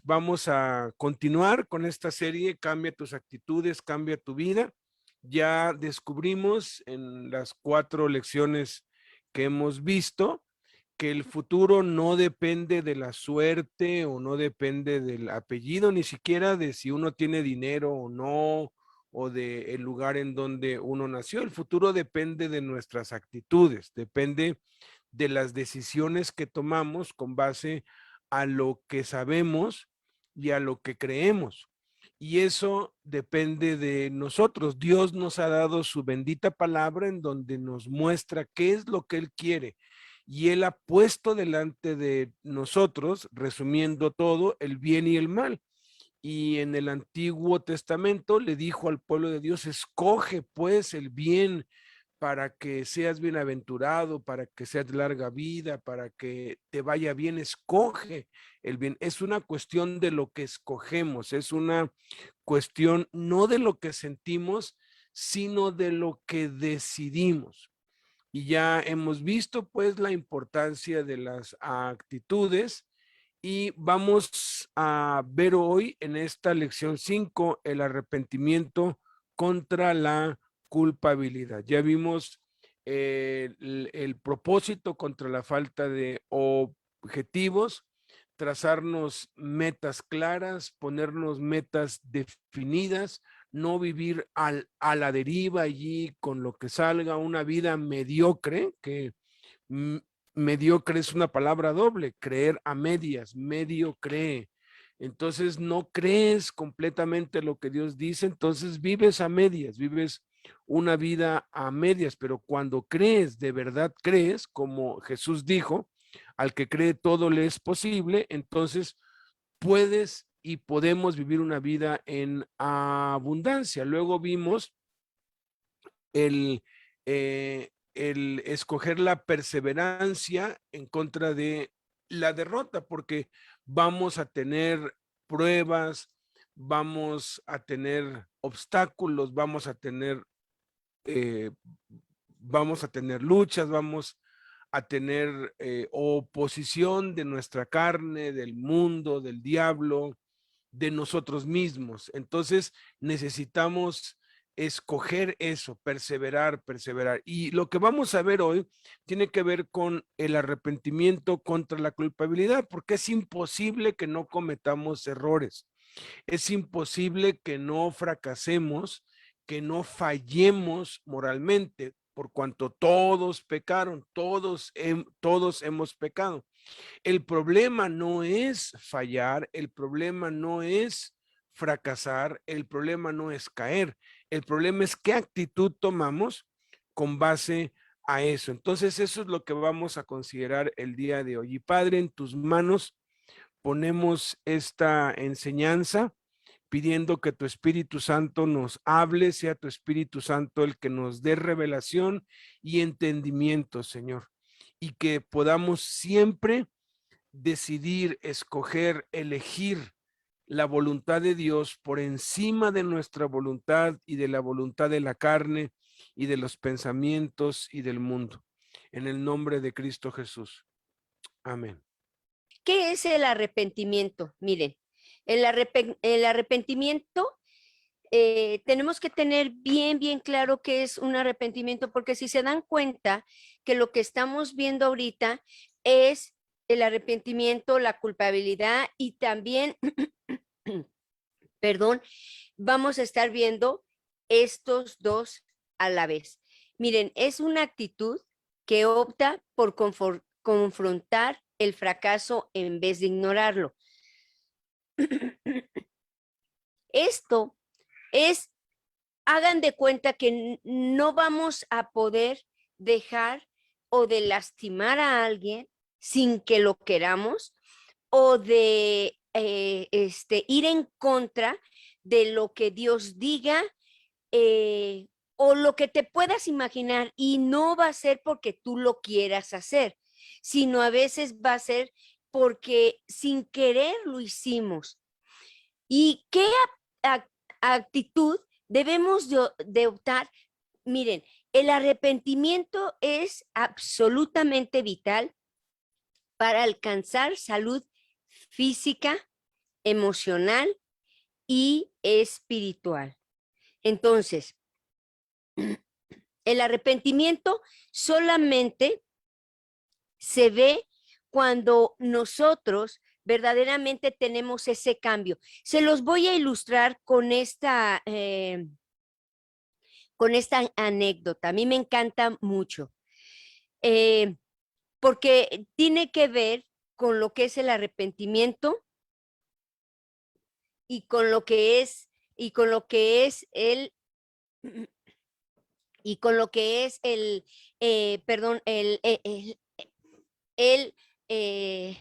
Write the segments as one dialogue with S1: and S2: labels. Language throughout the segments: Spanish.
S1: vamos a continuar con esta serie, Cambia tus actitudes, cambia tu vida. Ya descubrimos en las 4 lecciones que hemos visto que el futuro no depende de la suerte o no depende del apellido, ni siquiera de si uno tiene dinero o no, o del lugar en donde uno nació. El futuro depende de nuestras actitudes, depende de las decisiones que tomamos con base a lo que sabemos y a lo que creemos. Y eso depende de nosotros. Dios nos ha dado su bendita palabra en donde nos muestra qué es lo que Él quiere. Y Él ha puesto delante de nosotros, resumiendo todo, el bien y el mal. Y en el Antiguo Testamento le dijo al pueblo de Dios, escoge pues el bien para que seas bienaventurado, para que seas de larga vida, para que te vaya bien, escoge el bien. Es una cuestión de lo que escogemos, es una cuestión no de lo que sentimos, sino de lo que decidimos. Y ya hemos visto pues la importancia de las actitudes y vamos a ver hoy en esta lección 5 el arrepentimiento contra la culpabilidad. Ya vimos el propósito contra la falta de objetivos, trazarnos metas claras, ponernos metas definidas, no vivir a la deriva allí con lo que salga, una vida mediocre, que mediocre es una palabra doble, creer a medias, medio cree. Entonces no crees completamente lo que Dios dice, entonces vives a medias, vives una vida a medias, pero cuando crees, de verdad crees, como Jesús dijo, al que cree todo le es posible, entonces puedes y podemos vivir una vida en abundancia. Luego vimos el, el escoger la perseverancia en contra de la derrota, porque vamos a tener pruebas, vamos a tener obstáculos, eh, vamos a tener luchas, vamos a tener oposición de nuestra carne, del mundo, del diablo, de nosotros mismos. Entonces necesitamos escoger eso, perseverar, perseverar. Y lo que vamos a ver hoy tiene que ver con el arrepentimiento contra la culpabilidad, porque es imposible que no cometamos errores. Es imposible que no fracasemos, que no fallemos moralmente, por cuanto todos pecaron, todos hemos pecado. El problema no es fallar, el problema no es fracasar, el problema no es caer, el problema es qué actitud tomamos con base a eso. Entonces eso es lo que vamos a considerar el día de hoy. Y Padre, en tus manos ponemos esta enseñanza pidiendo que tu Espíritu Santo nos hable, sea tu Espíritu Santo el que nos dé revelación y entendimiento, Señor, y que podamos siempre decidir, escoger, elegir la voluntad de Dios por encima de nuestra voluntad y de la voluntad de la carne y de los pensamientos y del mundo. En el nombre de Cristo Jesús. Amén.
S2: ¿Qué es el arrepentimiento? Miren, el arrepentimiento tenemos que tener bien claro qué es un arrepentimiento, porque si se dan cuenta que lo que estamos viendo ahorita es el arrepentimiento, la culpabilidad y también, perdón, vamos a estar viendo estos dos a la vez. Miren, es una actitud que opta por confrontar el fracaso en vez de ignorarlo. Esto es, hagan de cuenta que no vamos a poder dejar o de lastimar a alguien sin que lo queramos o de ir en contra de lo que Dios diga o lo que te puedas imaginar, y no va a ser porque tú lo quieras hacer, sino a veces va a ser porque sin querer lo hicimos. ¿Y qué actitud debemos de optar? Miren, el arrepentimiento es absolutamente vital para alcanzar salud física, emocional y espiritual. Entonces, el arrepentimiento solamente se ve cuando nosotros verdaderamente tenemos ese cambio. Se los voy a ilustrar con esta anécdota. A mí me encanta mucho, porque tiene que ver con lo que es el arrepentimiento y con lo que es, y con lo que es el, y con lo que es el, perdón, el eh,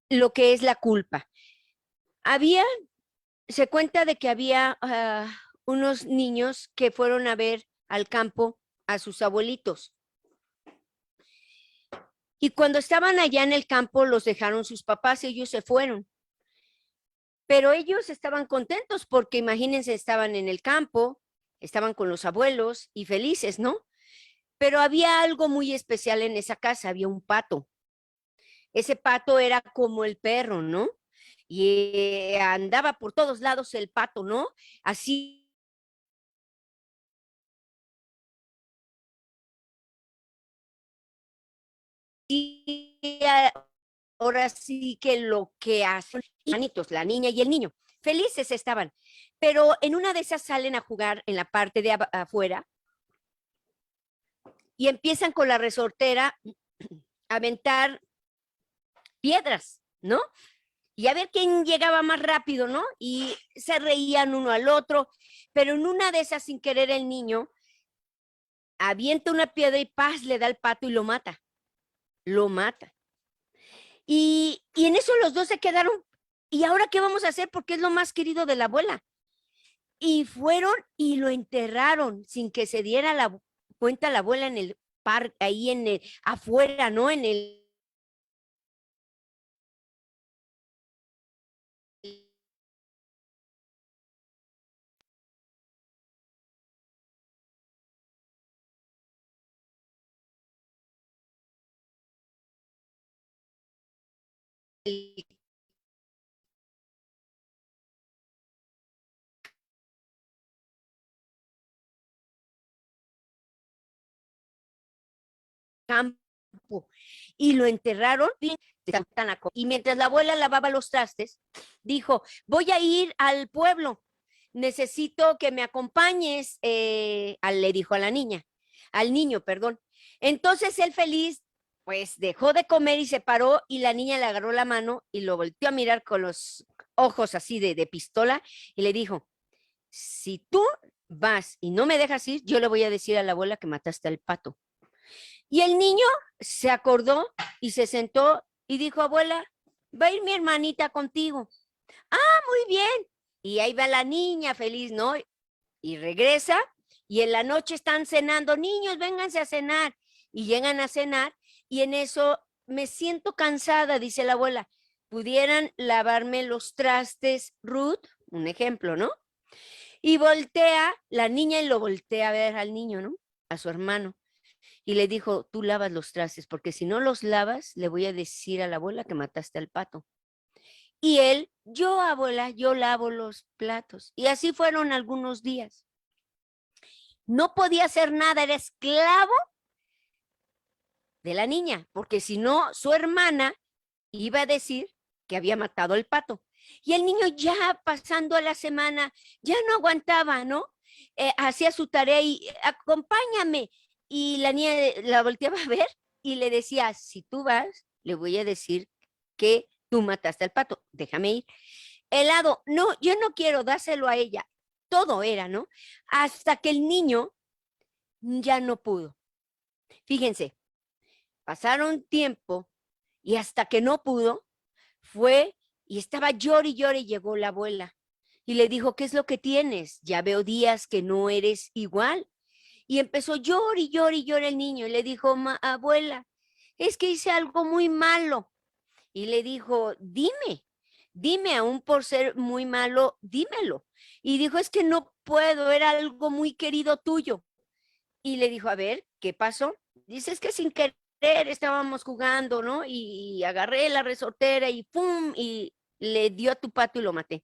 S2: lo que es la culpa. Se cuenta de que había unos niños que fueron a ver al campo a sus abuelitos. Y cuando estaban allá en el campo, los dejaron sus papás y ellos se fueron. Pero ellos estaban contentos porque imagínense, estaban en el campo, estaban con los abuelos y felices, ¿no? Pero había algo muy especial en esa casa, había un pato. Ese pato era como el perro, ¿no? Y andaba por todos lados el pato, ¿no? Así. Y ahora sí que lo que hacen, manitos, la niña y el niño, felices estaban, pero en una de esas salen a jugar en la parte de afuera y empiezan con la resortera a aventar piedras, ¿no? Y a ver quién llegaba más rápido, ¿no? Y se reían uno al otro, pero en una de esas, sin querer, el niño avienta una piedra y paz, le da al pato y lo mata. Lo mata. Y en eso los dos se quedaron. ¿Y ahora qué vamos a hacer? Porque es lo más querido de la abuela. Y fueron y lo enterraron sin que se diera cuenta la abuela en el parque, ahí en el, afuera, ¿no? En el campo. Y lo enterraron y mientras la abuela lavaba los trastes, dijo, voy a ir al pueblo, necesito que me acompañes, le dijo a la niña, al niño, perdón. Entonces él feliz, pues dejó de comer y se paró y la niña le agarró la mano y lo volteó a mirar con los ojos así de pistola y le dijo, si tú vas y no me dejas ir, yo le voy a decir a la abuela que mataste al pato. Y el niño se acordó y se sentó y dijo, abuela, va a ir mi hermanita contigo. Ah, muy bien. Y ahí va la niña feliz, ¿no? Y regresa y en la noche están cenando, niños, vénganse a cenar. Y llegan a cenar y en eso me siento cansada, dice la abuela. ¿Pudieran lavarme los trastes, Ruth? Un ejemplo, ¿no? Y voltea la niña y lo voltea a ver al niño, ¿no? A su hermano. Y le dijo, tú lavas los trastes, porque si no los lavas, le voy a decir a la abuela que mataste al pato. Y él, yo, abuela, yo lavo los platos. Y así fueron algunos días. No podía hacer nada, era esclavo de la niña, porque si no, su hermana iba a decir que había matado al pato. Y el niño ya pasando a la semana, ya no aguantaba, ¿no? Hacía su tarea y acompáñame. Y la niña la volteaba a ver y le decía, si tú vas, le voy a decir que tú mataste al pato, déjame ir. Helado, no, yo no quiero, dáselo a ella. Todo era, ¿no? Hasta que el niño ya no pudo. Fíjense, pasaron tiempo y hasta que no pudo, fue y estaba llore y llore y llegó la abuela y le dijo, ¿qué es lo que tienes? Ya veo días que no eres igual. Y empezó llore y llore y llore el niño y le dijo, abuela, es que hice algo muy malo. Y le dijo, dime, aún por ser muy malo, dímelo. Y dijo, es que no puedo, era algo muy querido tuyo. Y le dijo, a ver, ¿qué pasó? Dice, es que sin querer estábamos jugando, ¿no? Y agarré la resortera y ¡pum! Y le dio a tu pato y lo maté.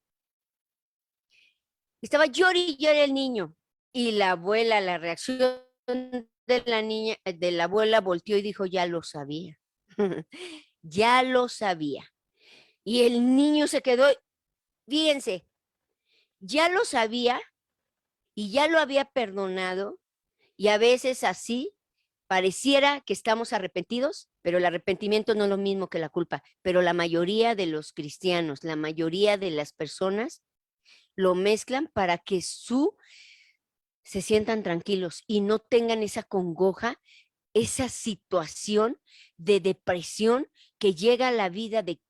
S2: Estaba llorando y llorando el niño. Y la abuela, la reacción de la niña, de la abuela volteó y dijo, ya lo sabía. Ya lo sabía. Y el niño se quedó, fíjense, ya lo sabía y ya lo había perdonado. Y a veces así pareciera que estamos arrepentidos, pero el arrepentimiento no es lo mismo que la culpa. Pero la mayoría de los cristianos, la mayoría de las personas lo mezclan para que se sientan tranquilos y no tengan esa congoja, esa situación de depresión que llega a la vida de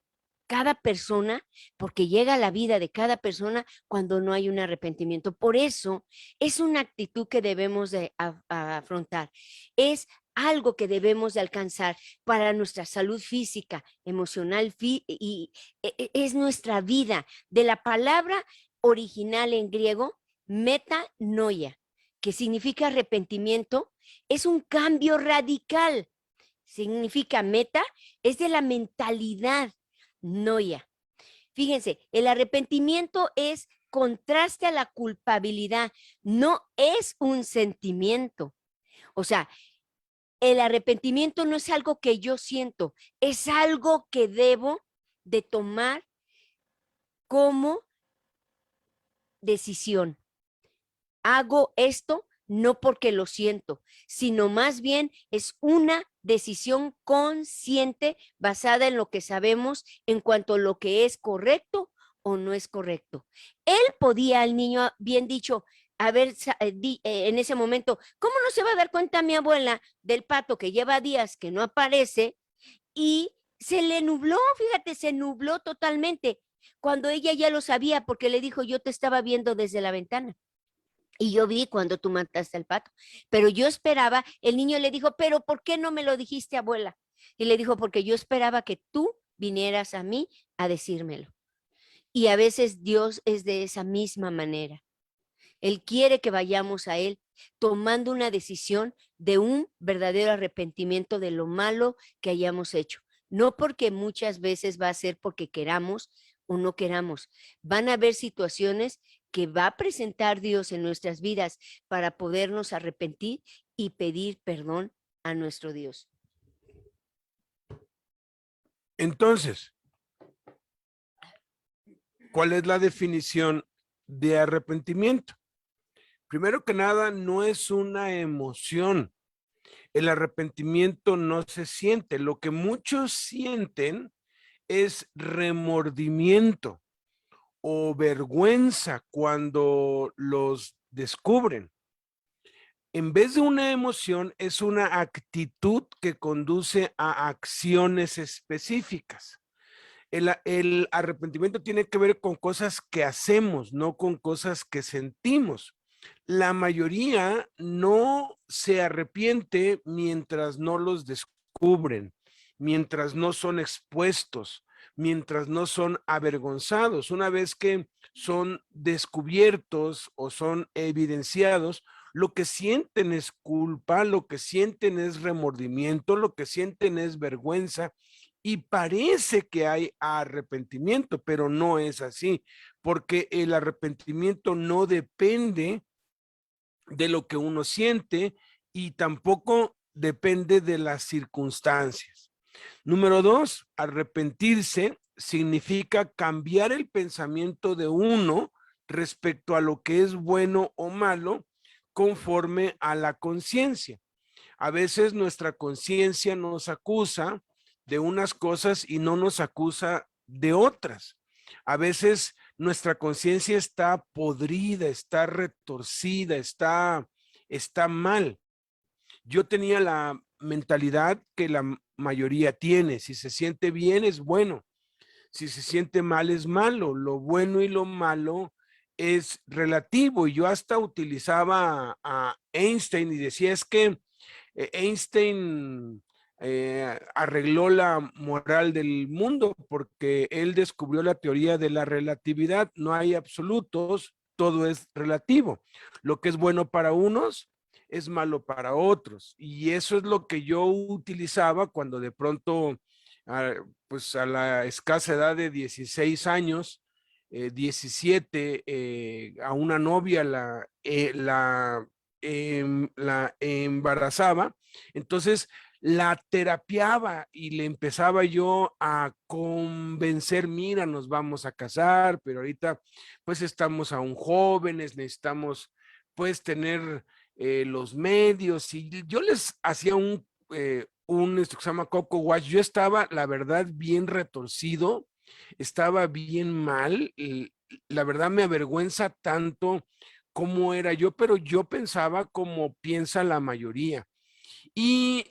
S2: cada persona, porque llega a la vida de cada persona cuando no hay un arrepentimiento. Por eso es una actitud que debemos de afrontar. Es algo que debemos de alcanzar para nuestra salud física, emocional y es nuestra vida. De la palabra original en griego, metanoia, que significa arrepentimiento, es un cambio radical. Significa meta, es de la mentalidad. Noia. Fíjense, el arrepentimiento es contraste a la culpabilidad, no es un sentimiento. O sea, el arrepentimiento no es algo que yo siento, es algo que debo de tomar como decisión. Hago esto no porque lo siento, sino más bien es una decisión consciente basada en lo que sabemos en cuanto a lo que es correcto o no es correcto. Él podía, al niño, bien dicho, haber en ese momento, ¿cómo no se va a dar cuenta mi abuela del pato que lleva días que no aparece? Y se le nubló, fíjate, se nubló totalmente, cuando ella ya lo sabía porque le dijo, yo te estaba viendo desde la ventana. Y yo vi cuando tú mataste al pato, pero yo esperaba, el niño le dijo, pero ¿por qué no me lo dijiste, abuela? Y le dijo, porque yo esperaba que tú vinieras a mí a decírmelo. Y a veces Dios es de esa misma manera. Él quiere que vayamos a Él tomando una decisión de un verdadero arrepentimiento de lo malo que hayamos hecho. No porque muchas veces va a ser porque queramos o no queramos. Van a haber situaciones que va a presentar Dios en nuestras vidas para podernos arrepentir y pedir perdón a nuestro Dios.
S1: Entonces, ¿cuál es la definición de arrepentimiento? Primero que nada, no es una emoción. El arrepentimiento no se siente. Lo que muchos sienten es remordimiento o vergüenza cuando los descubren. En vez de una emoción, es una actitud que conduce a acciones específicas. El arrepentimiento tiene que ver con cosas que hacemos, no con cosas que sentimos. La mayoría no se arrepiente mientras no los descubren, mientras no son expuestos, mientras no son avergonzados. Una vez que son descubiertos o son evidenciados, lo que sienten es culpa, lo que sienten es remordimiento, lo que sienten es vergüenza y parece que hay arrepentimiento, pero no es así, porque el arrepentimiento no depende de lo que uno siente y tampoco depende de las circunstancias. Número dos, arrepentirse significa cambiar el pensamiento de uno respecto a lo que es bueno o malo conforme a la conciencia. A veces nuestra conciencia nos acusa de unas cosas y no nos acusa de otras. A veces nuestra conciencia está podrida, está retorcida, está mal. Yo tenía la mentalidad que la mayoría tiene. Si se siente bien es bueno. Si se siente mal es malo. Lo bueno y lo malo es relativo. Y yo hasta utilizaba a Einstein y decía, es que Einstein arregló la moral del mundo porque él descubrió la teoría de la relatividad. No hay absolutos, todo es relativo. Lo que es bueno para unos es malo para otros. Y eso es lo que yo utilizaba cuando de pronto, pues a la escasa edad de 16 años, 17, a una novia la embarazaba. Entonces la terapiaba y le empezaba yo a convencer, mira, nos vamos a casar, pero ahorita pues estamos aún jóvenes, necesitamos pues tener los medios, y yo les hacía esto que se llama Coco Wash. Yo estaba, la verdad, bien retorcido, estaba bien mal, y la verdad me avergüenza tanto cómo era yo, pero yo pensaba como piensa la mayoría. Y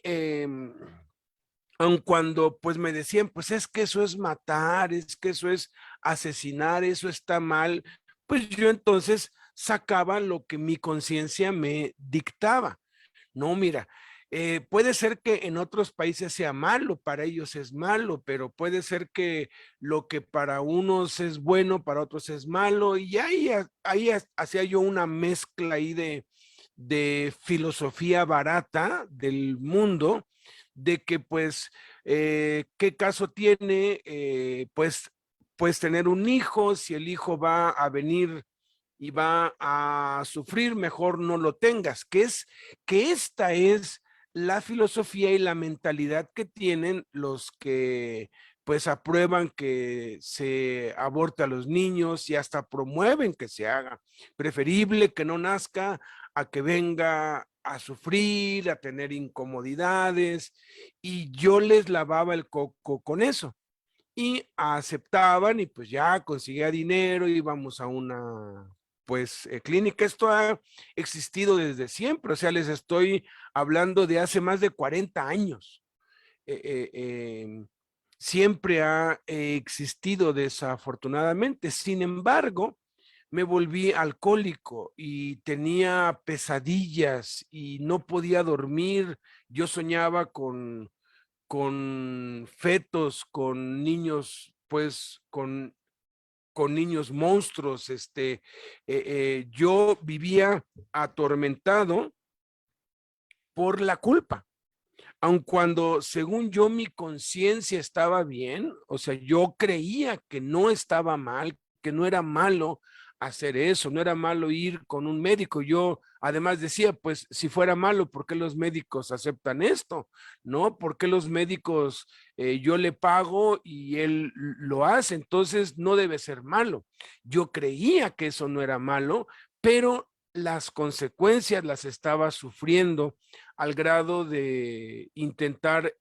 S1: aun cuando pues me decían, pues es que eso es matar, es que eso es asesinar, eso está mal, pues yo entonces sacaba lo que mi conciencia me dictaba. No, mira, puede ser que en otros países sea malo, para ellos es malo, pero puede ser que lo que para unos es bueno, para otros es malo, y ahí hacía yo una mezcla ahí de filosofía barata del mundo, de que pues, ¿qué caso tiene pues tener un hijo si el hijo va a venir y va a sufrir? Mejor no lo tengas, que esta es la filosofía y la mentalidad que tienen los que pues aprueban que se aborte a los niños y hasta promueven que se haga. Preferible que no nazca a que venga a sufrir, a tener incomodidades, y yo les lavaba el coco con eso y aceptaban, y pues ya conseguía dinero, íbamos a una pues clínica. Esto ha existido desde siempre, o sea, les estoy hablando de hace más de 40 años. Eh, eh, eh, Siempre ha existido, desafortunadamente. Sin embargo, me volví alcohólico y tenía pesadillas y no podía dormir. Yo soñaba con fetos, con niños, pues con niños monstruos. Yo vivía atormentado por la culpa, aun cuando según yo mi conciencia estaba bien. O sea, yo creía que no estaba mal, que no era malo hacer eso, no era malo ir con un médico. Yo además decía, pues si fuera malo, ¿por qué los médicos aceptan esto? ¿No? ¿Por qué los médicos, yo le pago y él lo hace? Entonces no debe ser malo. Yo creía que eso no era malo, pero las consecuencias las estaba sufriendo al grado de intentar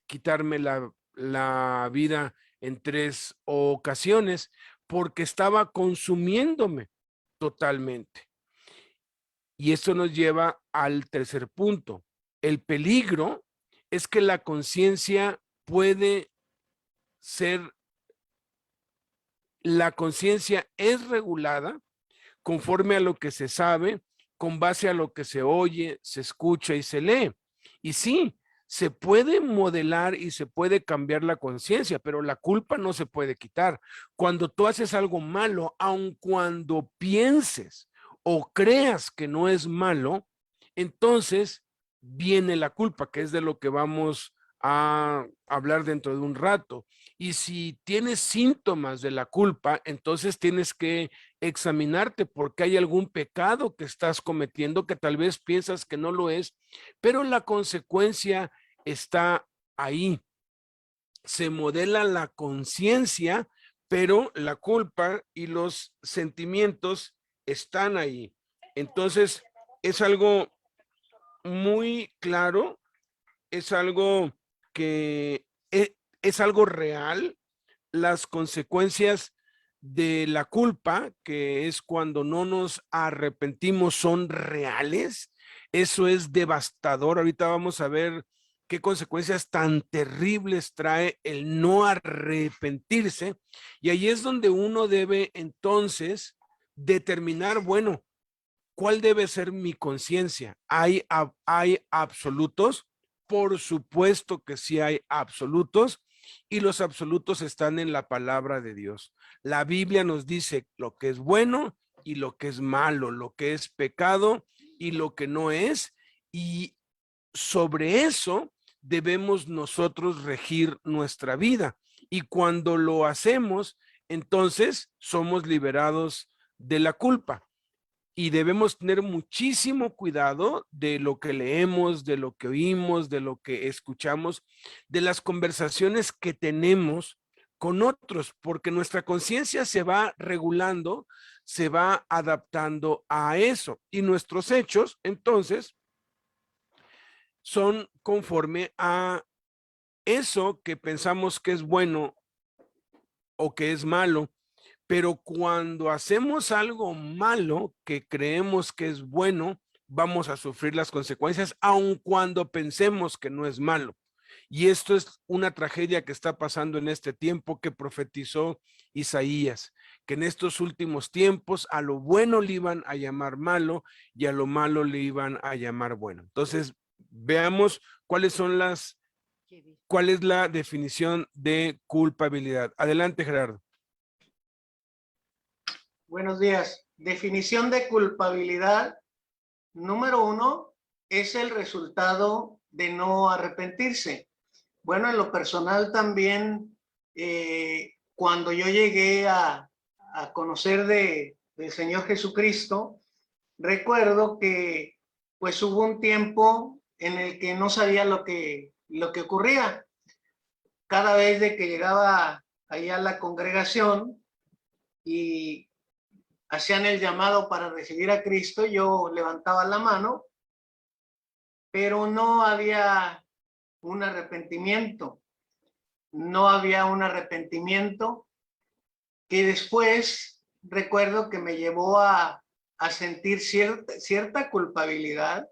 S1: quitarme la vida en 3 ocasiones, porque estaba consumiéndome totalmente. Y esto nos lleva al tercer punto. El peligro es que la conciencia puede ser, la conciencia es regulada conforme a lo que se sabe, con base a lo que se oye, se escucha y se lee. Y sí, se puede modelar y se puede cambiar la conciencia, pero la culpa no se puede quitar. Cuando tú haces algo malo, aun cuando pienses o creas que no es malo, entonces viene la culpa, que es de lo que vamos a hablar dentro de un rato. Y si tienes síntomas de la culpa, entonces tienes que examinarte porque hay algún pecado que estás cometiendo que tal vez piensas que no lo es, pero la consecuencia está ahí. Se modela la conciencia, pero la culpa y los sentimientos están ahí. Entonces, es algo muy claro, es algo que es algo real. Las consecuencias de la culpa, que es cuando no nos arrepentimos, son reales. Eso es devastador. Ahorita vamos a ver qué consecuencias tan terribles trae el no arrepentirse. Y ahí es donde uno debe entonces determinar, bueno, ¿cuál debe ser mi conciencia? ¿Hay absolutos? Por supuesto que sí hay absolutos, y los absolutos están en la palabra de Dios. La Biblia nos dice lo que es bueno y lo que es malo, lo que es pecado y lo que no es, y sobre eso debemos nosotros regir nuestra vida. Y cuando lo hacemos, entonces somos liberados de la culpa. Y debemos tener muchísimo cuidado de lo que leemos, de lo que oímos, de lo que escuchamos, de las conversaciones que tenemos con otros, porque nuestra conciencia se va regulando, se va adaptando a eso. Y nuestros hechos, entonces, son conforme a eso que pensamos que es bueno o que es malo. Pero cuando hacemos algo malo que creemos que es bueno, vamos a sufrir las consecuencias, aun cuando pensemos que no es malo. Y esto es una tragedia que está pasando en este tiempo que profetizó Isaías, que en estos últimos tiempos a lo bueno le iban a llamar malo y a lo malo le iban a llamar bueno. Entonces, veamos cuál es la definición de culpabilidad. Adelante, Gerardo.
S3: Buenos días. Definición de culpabilidad. Número 1 es el resultado de no arrepentirse. Bueno, en lo personal también, cuando yo llegué a conocer del Señor Jesucristo, recuerdo que pues hubo un tiempo en el que no sabía lo que ocurría. Cada vez de que llegaba allá a la congregación y hacían el llamado para recibir a Cristo, yo levantaba la mano, pero no había un arrepentimiento. No había un arrepentimiento que después recuerdo que me llevó a sentir cierta culpabilidad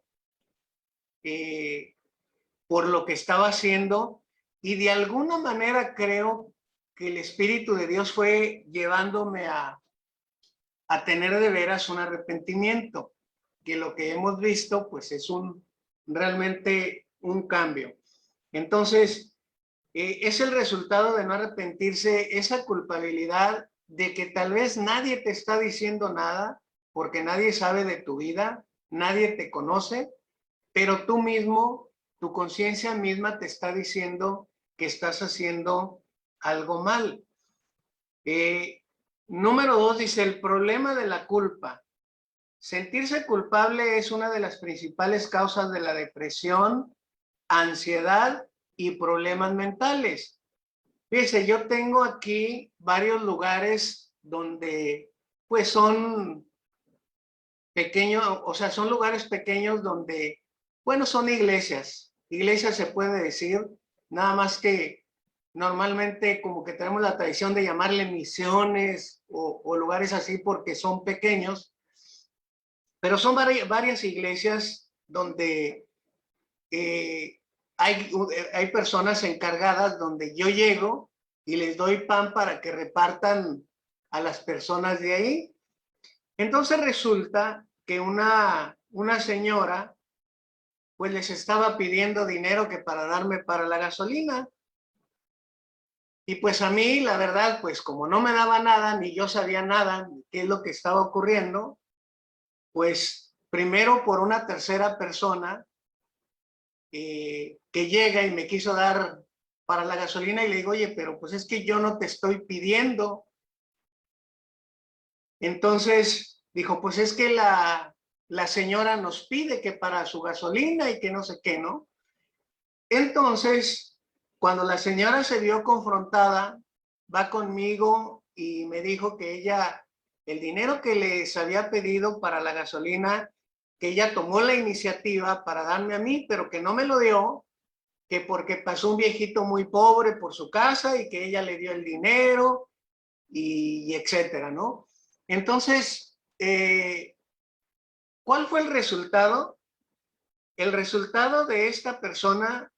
S3: por lo que estaba haciendo, y de alguna manera creo que el Espíritu de Dios fue llevándome a tener de veras un arrepentimiento, que lo que hemos visto pues es realmente un cambio. Entonces, es el resultado de no arrepentirse, esa culpabilidad de que tal vez nadie te está diciendo nada, porque nadie sabe de tu vida, nadie te conoce, pero tú mismo, tu conciencia misma te está diciendo que estás haciendo algo mal. Número 2 dice, el problema de la culpa. Sentirse culpable es una de las principales causas de la depresión, ansiedad y problemas mentales. Fíjese, yo tengo aquí varios lugares donde pues son pequeños, o sea, son lugares pequeños donde, bueno, son iglesias. Iglesias se puede decir, nada más que normalmente como que tenemos la tradición de llamarle misiones o lugares así porque son pequeños, pero son varias iglesias donde hay personas encargadas donde yo llego y les doy pan para que repartan a las personas de ahí. Entonces resulta que una señora pues les estaba pidiendo dinero que para darme para la gasolina. Y pues a mí, la verdad, pues como no me daba nada, ni yo sabía nada, ni qué es lo que estaba ocurriendo, pues primero por una tercera persona que llega y me quiso dar para la gasolina y le digo, oye, pero pues es que yo no te estoy pidiendo. Entonces dijo, pues es que la señora nos pide que para su gasolina y que no sé qué, ¿no? Entonces, cuando la señora se vio confrontada, va conmigo y me dijo que ella, el dinero que les había pedido para la gasolina, que ella tomó la iniciativa para darme a mí, pero que no me lo dio, que porque pasó un viejito muy pobre por su casa y que ella le dio el dinero y etcétera, ¿no? Entonces, ¿cuál fue el resultado? El resultado de esta persona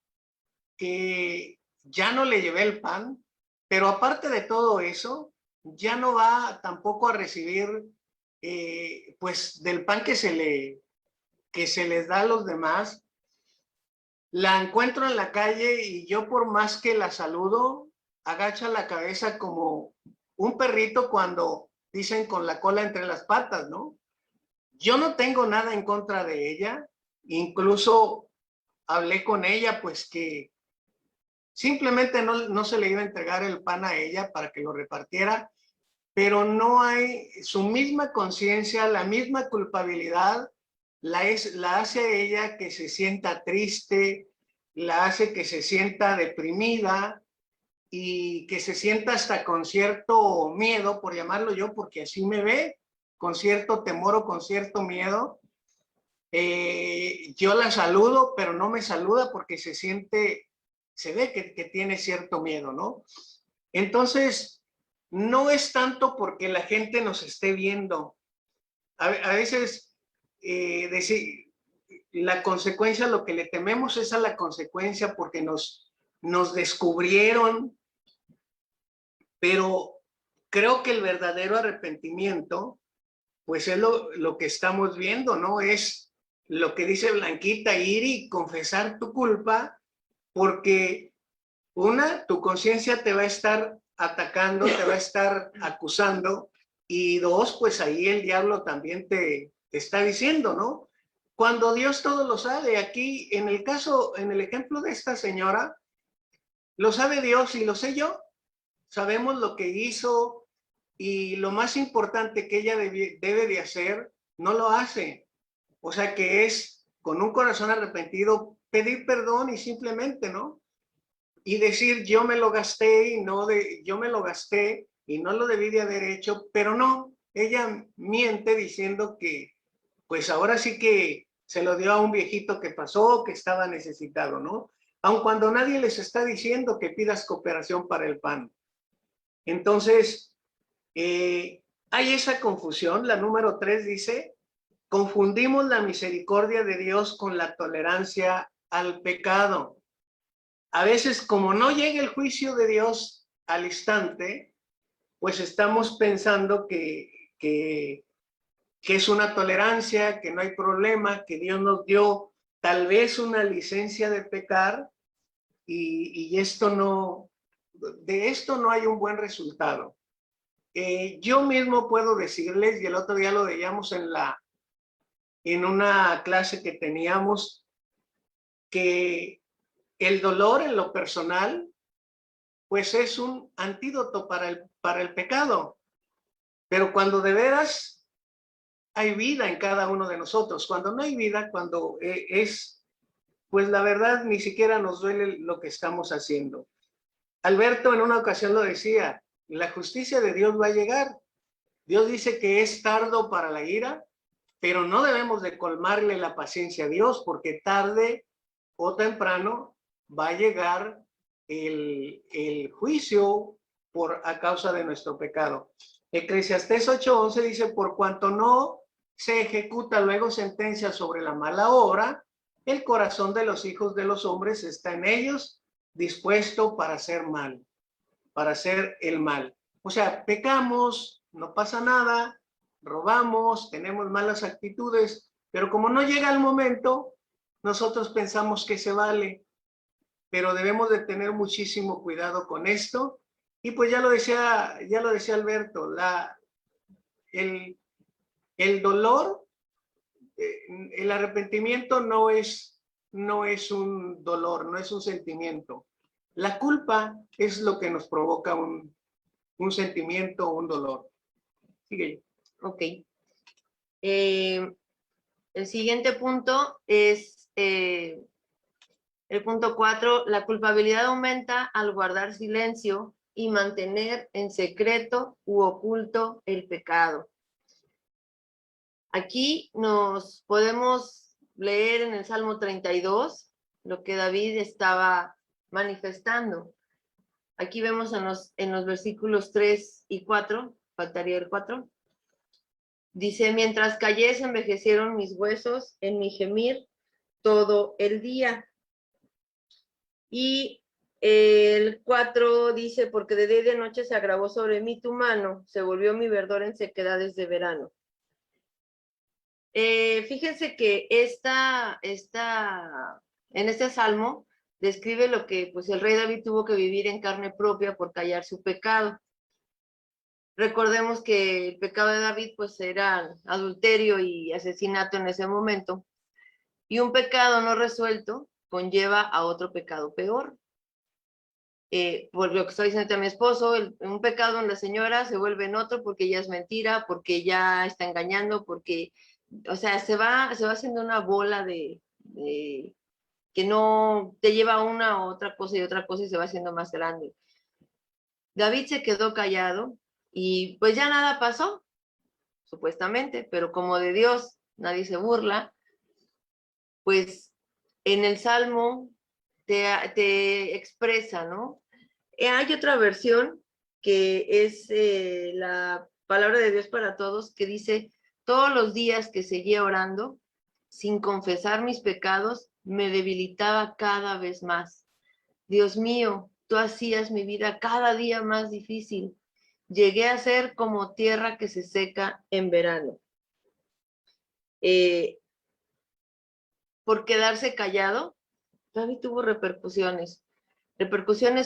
S3: que ya no le llevé el pan, pero aparte de todo eso, ya no va tampoco a recibir pues del pan que se les da a los demás. La encuentro en la calle y yo por más que la saludo, agacha la cabeza como un perrito cuando dicen con la cola entre las patas, ¿no? Yo no tengo nada en contra de ella Incluso hablé con ella, pues que simplemente no se le iba a entregar el pan a ella para que lo repartiera, pero no hay su misma conciencia, la misma culpabilidad, la hace a ella que se sienta triste, la hace que se sienta deprimida y que se sienta hasta con cierto miedo, por llamarlo yo, porque así me ve, con cierto temor o con cierto miedo. Yo la saludo, pero no me saluda porque se ve que tiene cierto miedo, ¿no? Entonces, no es tanto porque la gente nos esté viendo. A veces, decir, la consecuencia, lo que le tememos es a la consecuencia porque nos descubrieron, pero creo que el verdadero arrepentimiento, pues es lo que estamos viendo, ¿no? Es lo que dice Blanquita, ir y confesar tu culpa, porque tu conciencia te va a estar atacando, te va a estar acusando, y dos, pues ahí el diablo también te está diciendo, ¿no? Cuando Dios todo lo sabe, aquí en el ejemplo de esta señora, lo sabe Dios y lo sé yo, sabemos lo que hizo, y lo más importante que ella debe de hacer, no lo hace. O sea que es con un corazón arrepentido pedir perdón y simplemente, ¿no? Y decir yo me lo gasté yo me lo gasté y no lo debí de haber hecho, pero no, ella miente diciendo que pues ahora sí que se lo dio a un viejito que pasó, que estaba necesitado, ¿no? Aun cuando nadie les está diciendo que pidas cooperación para el pan. Entonces, hay esa confusión. La número 3 dice, confundimos la misericordia de Dios con la tolerancia al pecado. A veces, como no llega el juicio de Dios al instante, pues estamos pensando que es una tolerancia, que no hay problema, que Dios nos dio tal vez una licencia de pecar, y de esto no hay un buen resultado. Yo mismo puedo decirles, y el otro día lo veíamos en una clase que teníamos, que el dolor en lo personal, pues es un antídoto para el pecado. Pero cuando de veras hay vida en cada uno de nosotros, cuando no hay vida, cuando pues la verdad ni siquiera nos duele lo que estamos haciendo. Alberto en una ocasión lo decía, la justicia de Dios va a llegar. Dios dice que es tardo para la ira, pero no debemos de colmarle la paciencia a Dios, porque tarde o temprano va a llegar el juicio a causa de nuestro pecado. Eclesiastés 8:11 dice, por cuanto no se ejecuta luego sentencia sobre la mala obra, el corazón de los hijos de los hombres está en ellos, dispuesto para hacer mal, para hacer el mal. O sea, pecamos, no pasa nada, robamos, tenemos malas actitudes, pero como no llega el momento, nosotros pensamos que se vale, pero debemos de tener muchísimo cuidado con esto. Y pues ya lo decía Alberto, el dolor, el arrepentimiento no es un dolor, no es un sentimiento. La culpa es lo que nos provoca un sentimiento, un dolor. Sigue.
S2: Ok. El siguiente punto es el punto 4. La culpabilidad aumenta al guardar silencio y mantener en secreto u oculto el pecado. Aquí nos podemos leer en el Salmo 32 lo que David estaba manifestando. Aquí vemos en los versículos 3 y 4, faltaría el 4. Dice, mientras callé se envejecieron mis huesos en mi gemir todo el día. Y el 4 dice, porque de día y de noche se agravó sobre mí tu mano, se volvió mi verdor en sequedades de verano. Fíjense que en este salmo describe lo que pues el rey David tuvo que vivir en carne propia por callar su pecado. Recordemos que el pecado de David pues era adulterio y asesinato en ese momento.
S4: Y un pecado no resuelto conlleva a otro pecado peor. Por lo que estoy diciendo a mi esposo, un pecado en la señora se vuelve en otro porque ya es mentira, porque ya está engañando, porque, o sea, se va haciendo una bola de que no te lleva a una a otra cosa y otra cosa y se va haciendo más grande. David se quedó callado y pues ya nada pasó, supuestamente, pero como de Dios nadie se burla, pues en el Salmo te expresa, ¿no? Hay otra versión que es la palabra de Dios para todos, que dice, todos los días que seguía orando, sin confesar mis pecados, me debilitaba cada vez más. Dios mío, tú hacías mi vida cada día más difícil. Llegué a ser como tierra que se seca en verano. Por quedarse callado, David tuvo repercusiones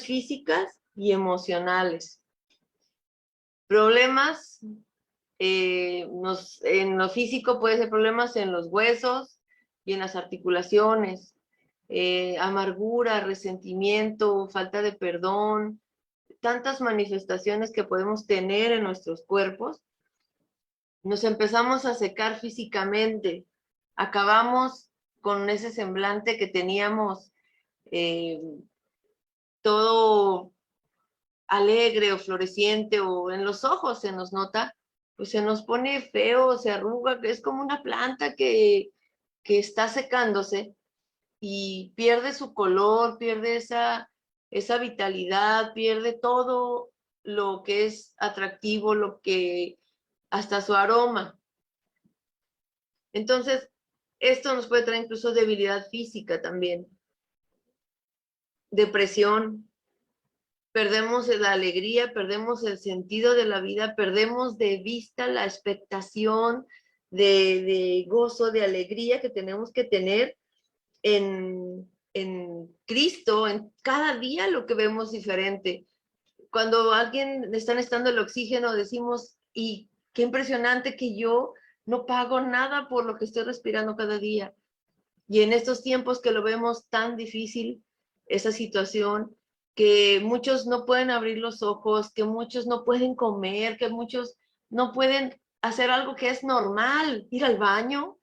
S4: físicas y emocionales. Problemas, en lo físico puede ser problemas en los huesos y en las articulaciones, amargura, resentimiento, falta de perdón, tantas manifestaciones que podemos tener en nuestros cuerpos. Nos empezamos a secar físicamente, acabamos con ese semblante que teníamos todo alegre o floreciente, o en los ojos se nos nota, pues se nos pone feo, se arruga, que es como una planta que está secándose y pierde su color, pierde esa vitalidad, pierde todo lo que es atractivo, lo que hasta su aroma. Entonces, esto nos puede traer incluso debilidad física también, depresión, perdemos la alegría, perdemos el sentido de la vida, perdemos de vista la expectación de gozo, de alegría que tenemos que tener en Cristo. En cada día lo que vemos diferente. Cuando a alguien le están necesitando el oxígeno, decimos, y qué impresionante que yo no pago nada por lo que estoy respirando cada día. Y en estos tiempos que lo vemos tan difícil, esa situación, que muchos no pueden abrir los ojos, que muchos no pueden comer, que muchos no pueden hacer algo que es normal, ir al baño,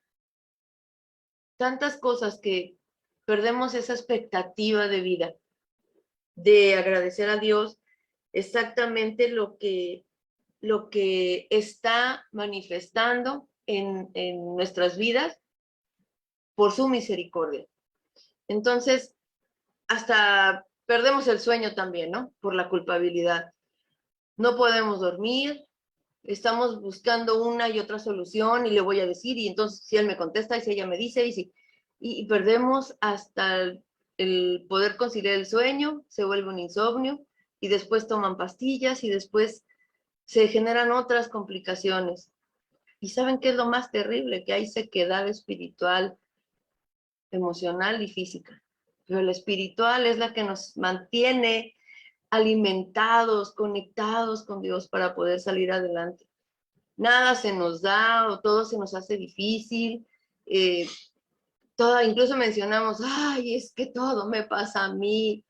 S4: tantas cosas que perdemos esa expectativa de vida, de agradecer a Dios exactamente lo que está manifestando en nuestras vidas por su misericordia. Entonces, hasta perdemos el sueño también, ¿no? Por la culpabilidad. No podemos dormir, estamos buscando una y otra solución y le voy a decir, y entonces si él me contesta y si ella me dice, y perdemos hasta el poder conciliar el sueño, se vuelve un insomnio, y después toman pastillas y después se generan otras complicaciones. ¿Y saben qué es lo más terrible? Que hay sequedad espiritual, emocional y física. Pero la espiritual es la que nos mantiene alimentados, conectados con Dios para poder salir adelante. Nada se nos da o todo se nos hace difícil. Incluso mencionamos, ay, es que todo me pasa a mí.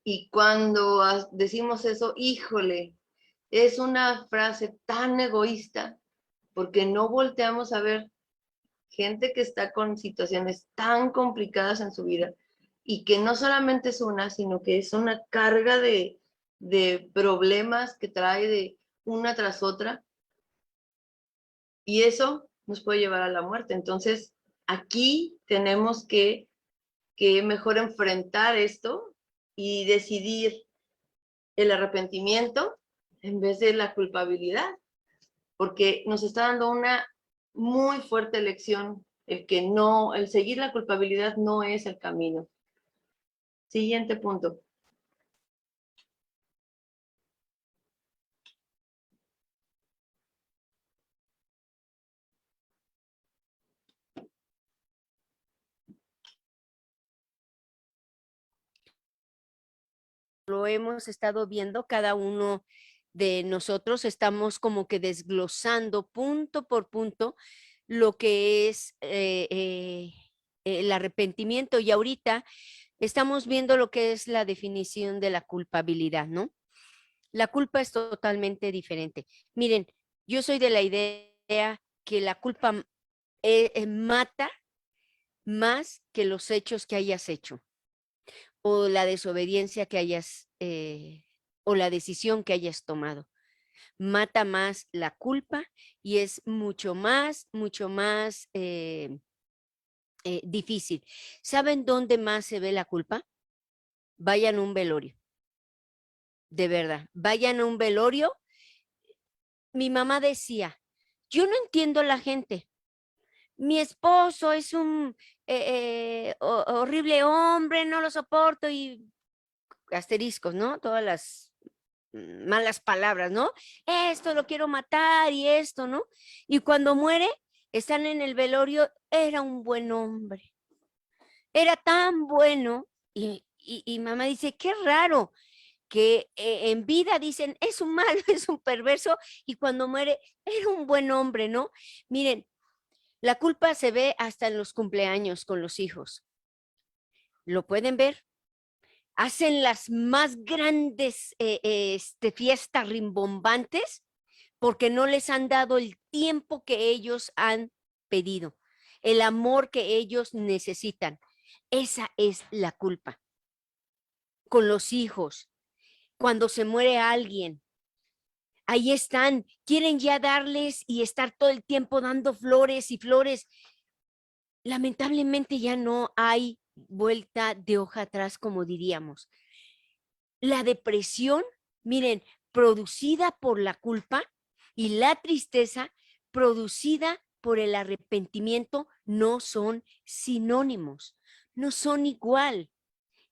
S4: Y cuando decimos eso, híjole, es una frase tan egoísta porque no volteamos a ver gente que está con situaciones tan complicadas en su vida y que no solamente es una, sino que es una carga de problemas que trae de una tras otra, y eso nos puede llevar a la muerte. Entonces, aquí tenemos que mejor enfrentar esto y decidir el arrepentimiento en vez de la culpabilidad, porque nos está dando una muy fuerte lección el seguir la culpabilidad no es el camino. Siguiente punto.
S2: Lo hemos estado viendo, cada uno de nosotros estamos como que desglosando punto por punto lo que es el arrepentimiento, y ahorita estamos viendo lo que es la definición de la culpabilidad, ¿no? La culpa es totalmente diferente. Miren, yo soy de la idea que la culpa mata más que los hechos que hayas hecho o la desobediencia que hayas o la decisión que hayas tomado. Mata más la culpa y es mucho más difícil. ¿Saben dónde más se ve la culpa? Vayan a un velorio. De verdad, vayan a un velorio. Mi mamá decía, yo no entiendo a la gente. Mi esposo es un horrible hombre, no lo soporto, y asteriscos, ¿no? Todas las malas palabras, ¿no? Esto lo quiero matar y esto, ¿no? Y cuando muere, están en el velorio, era un buen hombre. Era tan bueno. Y mamá dice, qué raro que en vida dicen, es un malo, es un perverso, y cuando muere, era un buen hombre, ¿no? Miren, la culpa se ve hasta en los cumpleaños con los hijos. ¿Lo pueden ver? Hacen las más grandes fiestas rimbombantes porque no les han dado el tiempo que ellos han pedido, el amor que ellos necesitan. Esa es la culpa. Con los hijos, cuando se muere alguien, ahí están, quieren ya darles y estar todo el tiempo dando flores y flores. Lamentablemente ya no hay vuelta de hoja atrás, como diríamos. La depresión, miren, producida por la culpa, y la tristeza producida por el arrepentimiento no son sinónimos, no son igual.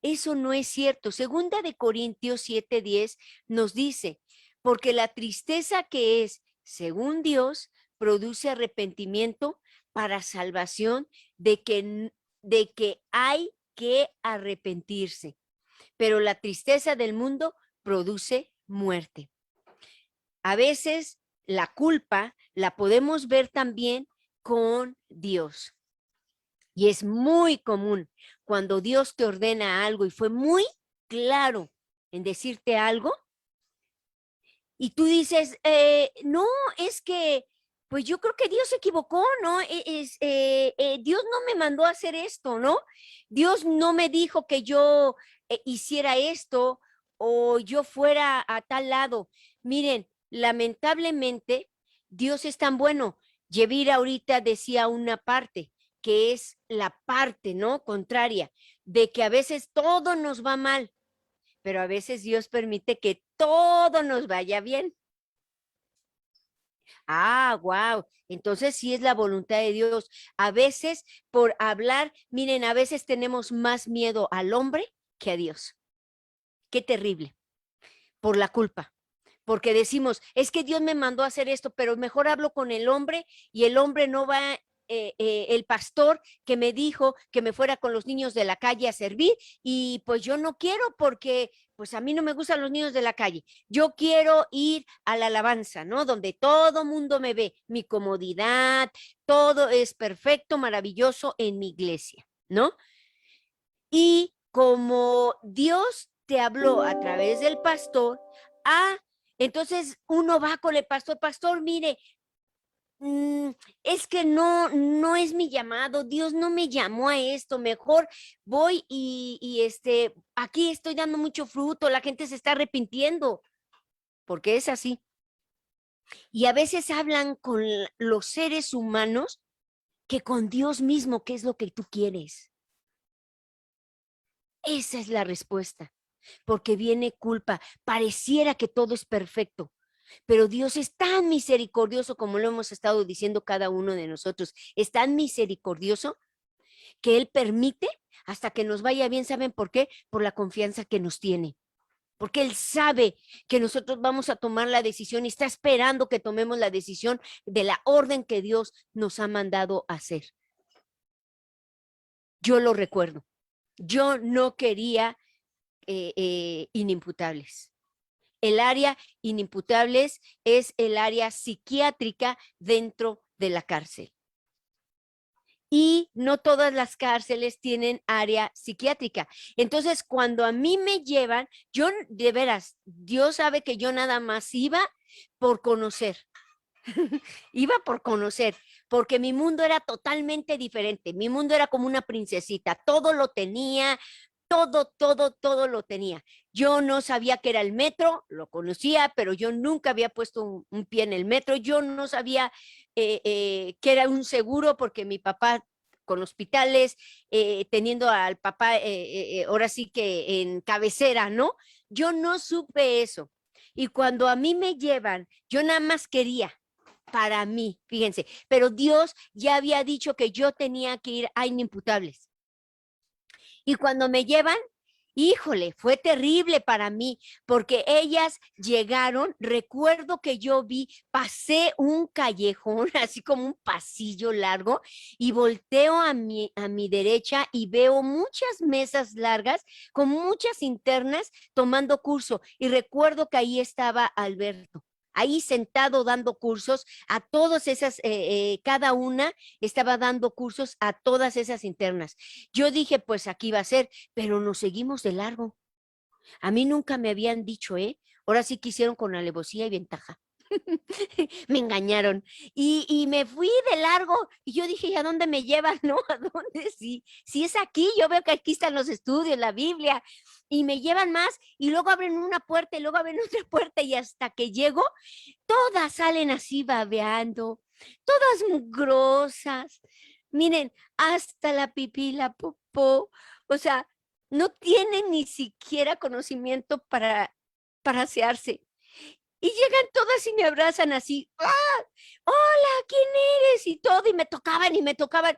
S2: Eso no es cierto. Segunda de Corintios 7:10 nos dice, porque la tristeza que es, según Dios, produce arrepentimiento para salvación de que hay que arrepentirse, pero la tristeza del mundo produce muerte. A veces la culpa la podemos ver también con Dios. Y es muy común cuando Dios te ordena algo y fue muy claro en decirte algo, y tú dices, no, es que, pues yo creo que Dios se equivocó, ¿no? Dios no me mandó a hacer esto, ¿no? Dios no me dijo que yo hiciera esto o yo fuera a tal lado. Miren, lamentablemente, Dios es tan bueno. Yevira ahorita decía una parte, que es la parte, ¿no? Contraria, de que a veces todo nos va mal, pero a veces Dios permite que todo nos vaya bien. Ah, wow. Entonces sí es la voluntad de Dios. A veces por hablar, miren, a veces tenemos más miedo al hombre que a Dios. Qué terrible. Por la culpa. Porque decimos, es que Dios me mandó a hacer esto, pero mejor hablo con el hombre y el hombre no va, el pastor que me dijo que me fuera con los niños de la calle a servir, y pues yo no quiero porque pues a mí no me gustan los niños de la calle. Yo quiero ir a la alabanza, ¿no? Donde todo mundo me ve, mi comodidad, todo es perfecto, maravilloso en mi iglesia, ¿no? Y como Dios te habló a través del pastor, entonces uno va con el pastor, pastor, mire, es que no es mi llamado, Dios no me llamó a esto, mejor voy y aquí estoy dando mucho fruto, la gente se está arrepintiendo, porque es así. Y a veces hablan con los seres humanos que con Dios mismo, ¿qué es lo que tú quieres? Esa es la respuesta, porque viene culpa, pareciera que todo es perfecto. Pero Dios es tan misericordioso, como lo hemos estado diciendo cada uno de nosotros, es tan misericordioso que Él permite hasta que nos vaya bien. ¿Saben por qué? Por la confianza que nos tiene. Porque Él sabe que nosotros vamos a tomar la decisión y está esperando que tomemos la decisión de la orden que Dios nos ha mandado hacer. Yo lo recuerdo. Yo no quería inimputables. El área inimputables es el área psiquiátrica dentro de la cárcel. y no todas las cárceles tienen área psiquiátrica. Entonces, cuando a mí me llevan, yo de veras, Dios sabe que yo nada más iba por conocer. Iba por conocer, porque mi mundo era totalmente diferente. Mi mundo era como una princesita, todo lo tenía, todo lo tenía. Yo no sabía que era el metro, lo conocía, pero yo nunca había puesto un pie en el metro. Yo no sabía que era un seguro, porque mi papá con hospitales, teniendo al papá ahora sí que en cabecera, ¿no? Yo no supe eso. Y cuando a mí me llevan, yo nada más quería para mí, fíjense, pero Dios ya había dicho que yo tenía que ir a inimputables. Y cuando me llevan, híjole, fue terrible para mí, porque ellas llegaron, recuerdo que yo pasé un callejón, así como un pasillo largo, y volteo a mi derecha y veo muchas mesas largas con muchas internas tomando curso. Y recuerdo que ahí estaba Alberto, ahí sentado dando cursos a todas esas, cada una estaba dando cursos a todas esas internas. Yo dije, pues aquí va a ser, pero nos seguimos de largo. A mí nunca me habían dicho, ahora sí que hicieron con alevosía y ventaja. Me engañaron y me fui de largo y yo dije, ¿y a dónde me llevan? ¿No? ¿A dónde? Si es aquí, yo veo que aquí están los estudios, la Biblia, y me llevan más y luego abren una puerta y luego abren otra puerta y hasta que llego, todas salen así babeando, todas mugrosas. Miren, hasta la pipí, la popó, o sea, no tienen ni siquiera conocimiento para asearse. Y llegan todas y me abrazan así, ¡ah! Hola, ¿quién eres? Y todo, y me tocaban y me tocaban.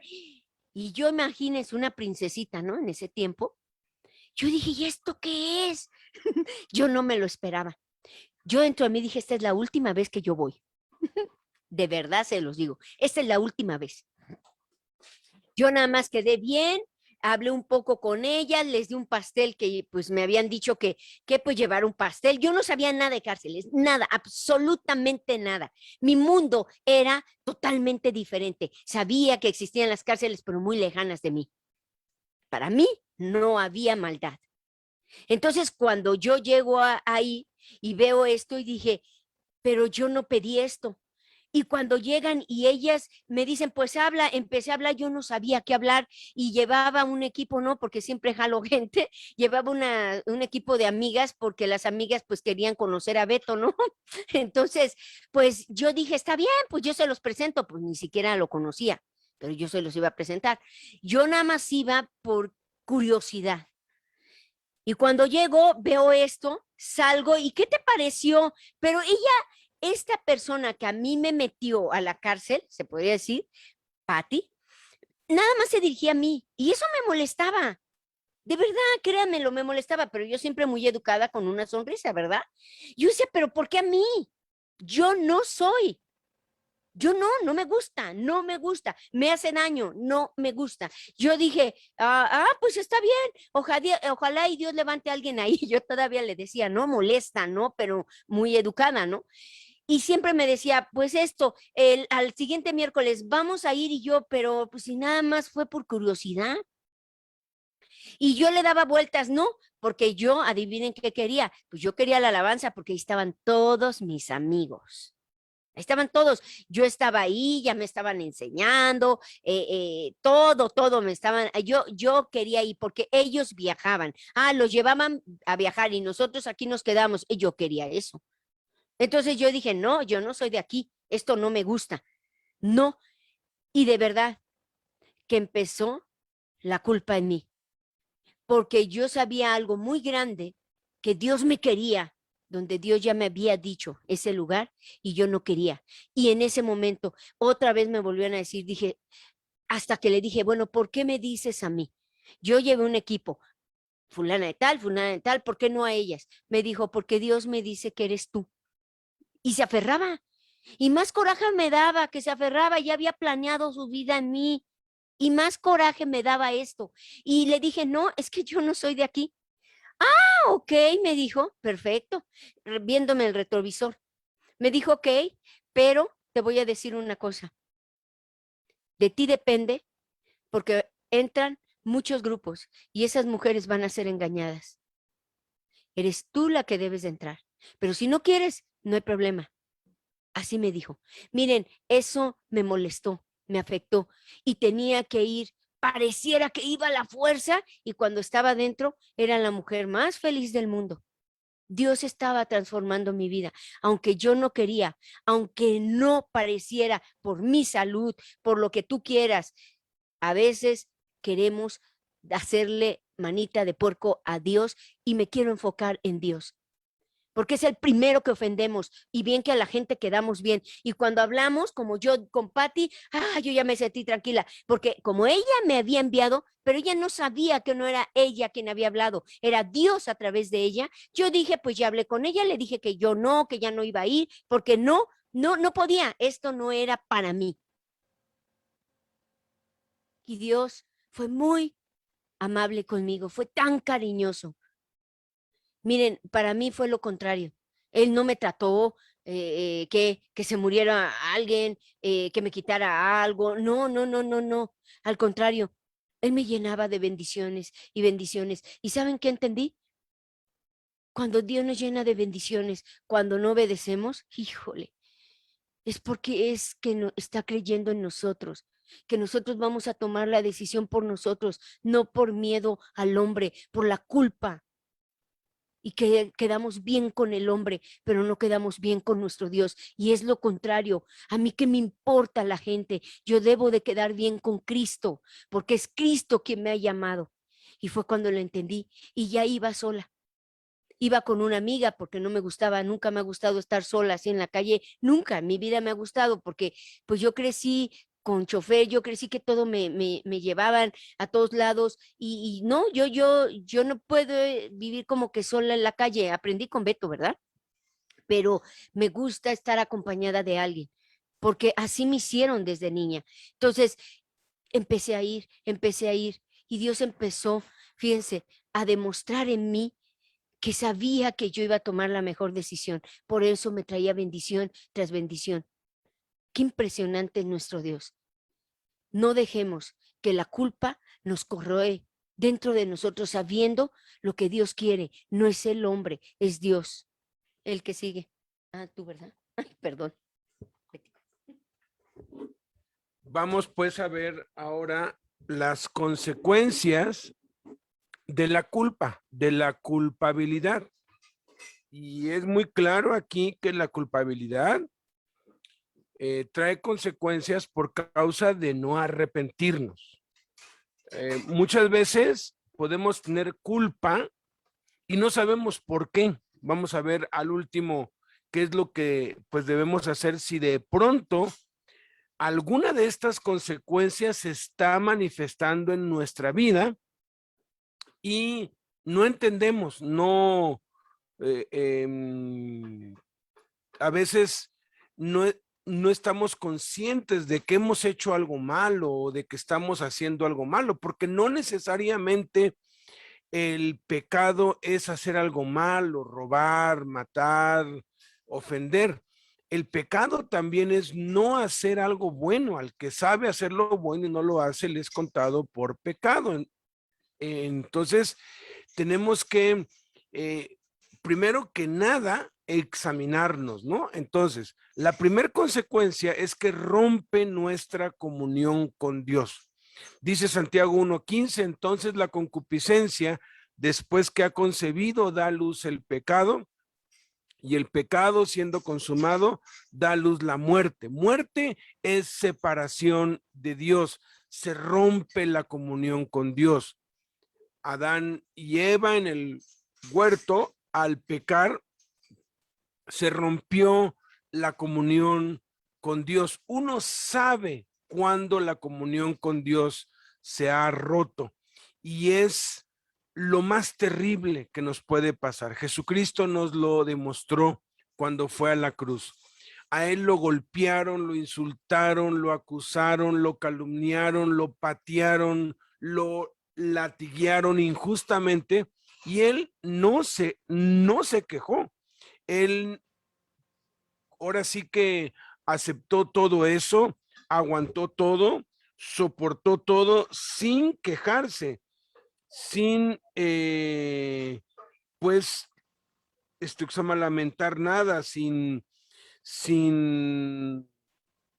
S2: Y yo imagínense una princesita, ¿no? En ese tiempo. Yo dije, ¿y esto qué es? Yo no me lo esperaba. Yo dentro de mí dije, esta es la última vez que yo voy. De verdad se los digo, esta es la última vez. Yo nada más quedé bien, hablé un poco con ellas, les di un pastel que pues me habían dicho que pues llevar un pastel. Yo no sabía nada de cárceles, nada, absolutamente nada. Mi mundo era totalmente diferente. Sabía que existían las cárceles, pero muy lejanas de mí. Para mí no había maldad. Entonces, cuando yo llego ahí y veo esto y dije, pero yo no pedí esto. Y cuando llegan y ellas me dicen, pues habla, empecé a hablar, yo no sabía qué hablar y llevaba un equipo, ¿no? Porque siempre jalo gente, llevaba un equipo de amigas porque las amigas pues querían conocer a Beto, ¿no? Entonces, pues yo dije, está bien, pues yo se los presento, pues ni siquiera lo conocía, pero yo se los iba a presentar. Yo nada más iba por curiosidad. Y cuando llego, veo esto, salgo, ¿y qué te pareció? Pero esta persona que a mí me metió a la cárcel, se podría decir, Patty, nada más se dirigía a mí y eso me molestaba. De verdad, créanmelo, me molestaba, pero yo siempre muy educada con una sonrisa, ¿verdad? Yo decía, pero ¿por qué a mí? Yo no soy. Yo no me gusta, no me gusta, me hace daño, no me gusta. Yo dije, pues está bien, ojalá y Dios levante a alguien ahí. Yo todavía le decía, no molesta, ¿no? Pero muy educada, ¿no? Y siempre me decía, pues esto, al siguiente miércoles vamos a ir y yo, pero pues si nada más fue por curiosidad. Y yo le daba vueltas, no, porque yo, adivinen qué quería, pues yo quería la alabanza porque ahí estaban todos mis amigos. Ahí estaban todos, yo estaba ahí, ya me estaban enseñando, todo me estaban, yo quería ir porque ellos viajaban, los llevaban a viajar y nosotros aquí nos quedamos, y yo quería eso. Entonces yo dije, no, yo no soy de aquí, esto no me gusta, no, y de verdad que empezó la culpa en mí, porque yo sabía algo muy grande, que Dios me quería, donde Dios ya me había dicho ese lugar y yo no quería. Y en ese momento otra vez me volvieron a decir, dije, hasta que le dije, bueno, ¿por qué me dices a mí? Yo llevé un equipo, fulana de tal, ¿por qué no a ellas? Me dijo, porque Dios me dice que eres tú. Y se aferraba. Y más coraje me daba que se aferraba, ya había planeado su vida en mí. Y más coraje me daba esto. Y le dije, no, es que yo no soy de aquí. Ok, me dijo, perfecto, viéndome el retrovisor. Me dijo, ok, pero te voy a decir una cosa. De ti depende porque entran muchos grupos y esas mujeres van a ser engañadas. Eres tú la que debes de entrar, pero si no quieres, no hay problema. Así me dijo. Miren, eso me molestó, me afectó y tenía que ir. Pareciera que iba a la fuerza y cuando estaba dentro era la mujer más feliz del mundo. Dios estaba transformando mi vida, aunque yo no quería, aunque no pareciera por mi salud, por lo que tú quieras. A veces queremos hacerle manita de puerco a Dios y me quiero enfocar en Dios, porque es el primero que ofendemos y bien que a la gente quedamos bien. Y cuando hablamos, como yo con Patty, yo ya me sentí tranquila, porque como ella me había enviado, pero ella no sabía que no era ella quien había hablado, era Dios a través de ella. Yo dije, pues ya hablé con ella, le dije que yo no, que ya no iba a ir, porque no podía, esto no era para mí. Y Dios fue muy amable conmigo, fue tan cariñoso. Miren, para mí fue lo contrario. Él no me trató que se muriera alguien, que me quitara algo. No, no, no, no, no. Al contrario, él me llenaba de bendiciones y bendiciones. ¿Y saben qué entendí? Cuando Dios nos llena de bendiciones, cuando no obedecemos, híjole, es porque es que no, está creyendo en nosotros, que nosotros vamos a tomar la decisión por nosotros, no por miedo al hombre, por la culpa. Y que quedamos bien con el hombre, pero no quedamos bien con nuestro Dios. Y es lo contrario. A mí qué me importa la gente. Yo debo de quedar bien con Cristo, porque es Cristo quien me ha llamado. Y fue cuando lo entendí y ya iba sola. Iba con una amiga porque no me gustaba, nunca me ha gustado estar sola así en la calle, nunca en mi vida me ha gustado porque pues yo crecí con chofer, yo crecí que todo me llevaban a todos lados y no, yo no puedo vivir como que sola en la calle, aprendí con Beto, ¿verdad? Pero me gusta estar acompañada de alguien porque así me hicieron desde niña. Entonces empecé a ir y Dios empezó, fíjense, a demostrar en mí que sabía que yo iba a tomar la mejor decisión. Por eso me traía bendición tras bendición. Qué impresionante es nuestro Dios. No dejemos que la culpa nos corroe dentro de nosotros sabiendo lo que Dios quiere. No es el hombre, es Dios. El que sigue. Tú, ¿verdad? Ay, perdón.
S1: Vamos pues a ver ahora las consecuencias de la culpa, de la culpabilidad. Y es muy claro aquí que la culpabilidad trae consecuencias por causa de no arrepentirnos. Muchas veces podemos tener culpa y no sabemos por qué. Vamos a ver al último qué es lo que pues debemos hacer si de pronto alguna de estas consecuencias se está manifestando en nuestra vida y no entendemos, no, a veces no, no estamos conscientes de que hemos hecho algo malo o de que estamos haciendo algo malo, porque no necesariamente el pecado es hacer algo malo, robar, matar, ofender. El pecado también es no hacer algo bueno. Al que sabe hacer lo bueno y no lo hace, le es contado por pecado. Entonces, tenemos que, primero que nada, examinarnos, ¿no? Entonces, la primera consecuencia es que rompe nuestra comunión con Dios. Dice Santiago 1:15, entonces la concupiscencia, después que ha concebido, da a luz el pecado, y el pecado siendo consumado, da a luz la muerte. Muerte es separación de Dios, se rompe la comunión con Dios. Adán y Eva en el huerto, al pecar, se rompió la comunión con Dios. Uno sabe cuando la comunión con Dios se ha roto y es lo más terrible que nos puede pasar. Jesucristo nos lo demostró cuando fue a la cruz. A él lo golpearon, lo insultaron, lo acusaron, lo calumniaron, lo patearon, lo latiguearon injustamente y él no se quejó. Él ahora sí que aceptó todo eso, aguantó todo, soportó todo sin quejarse, sin, pues, que se llama lamentar nada, sin,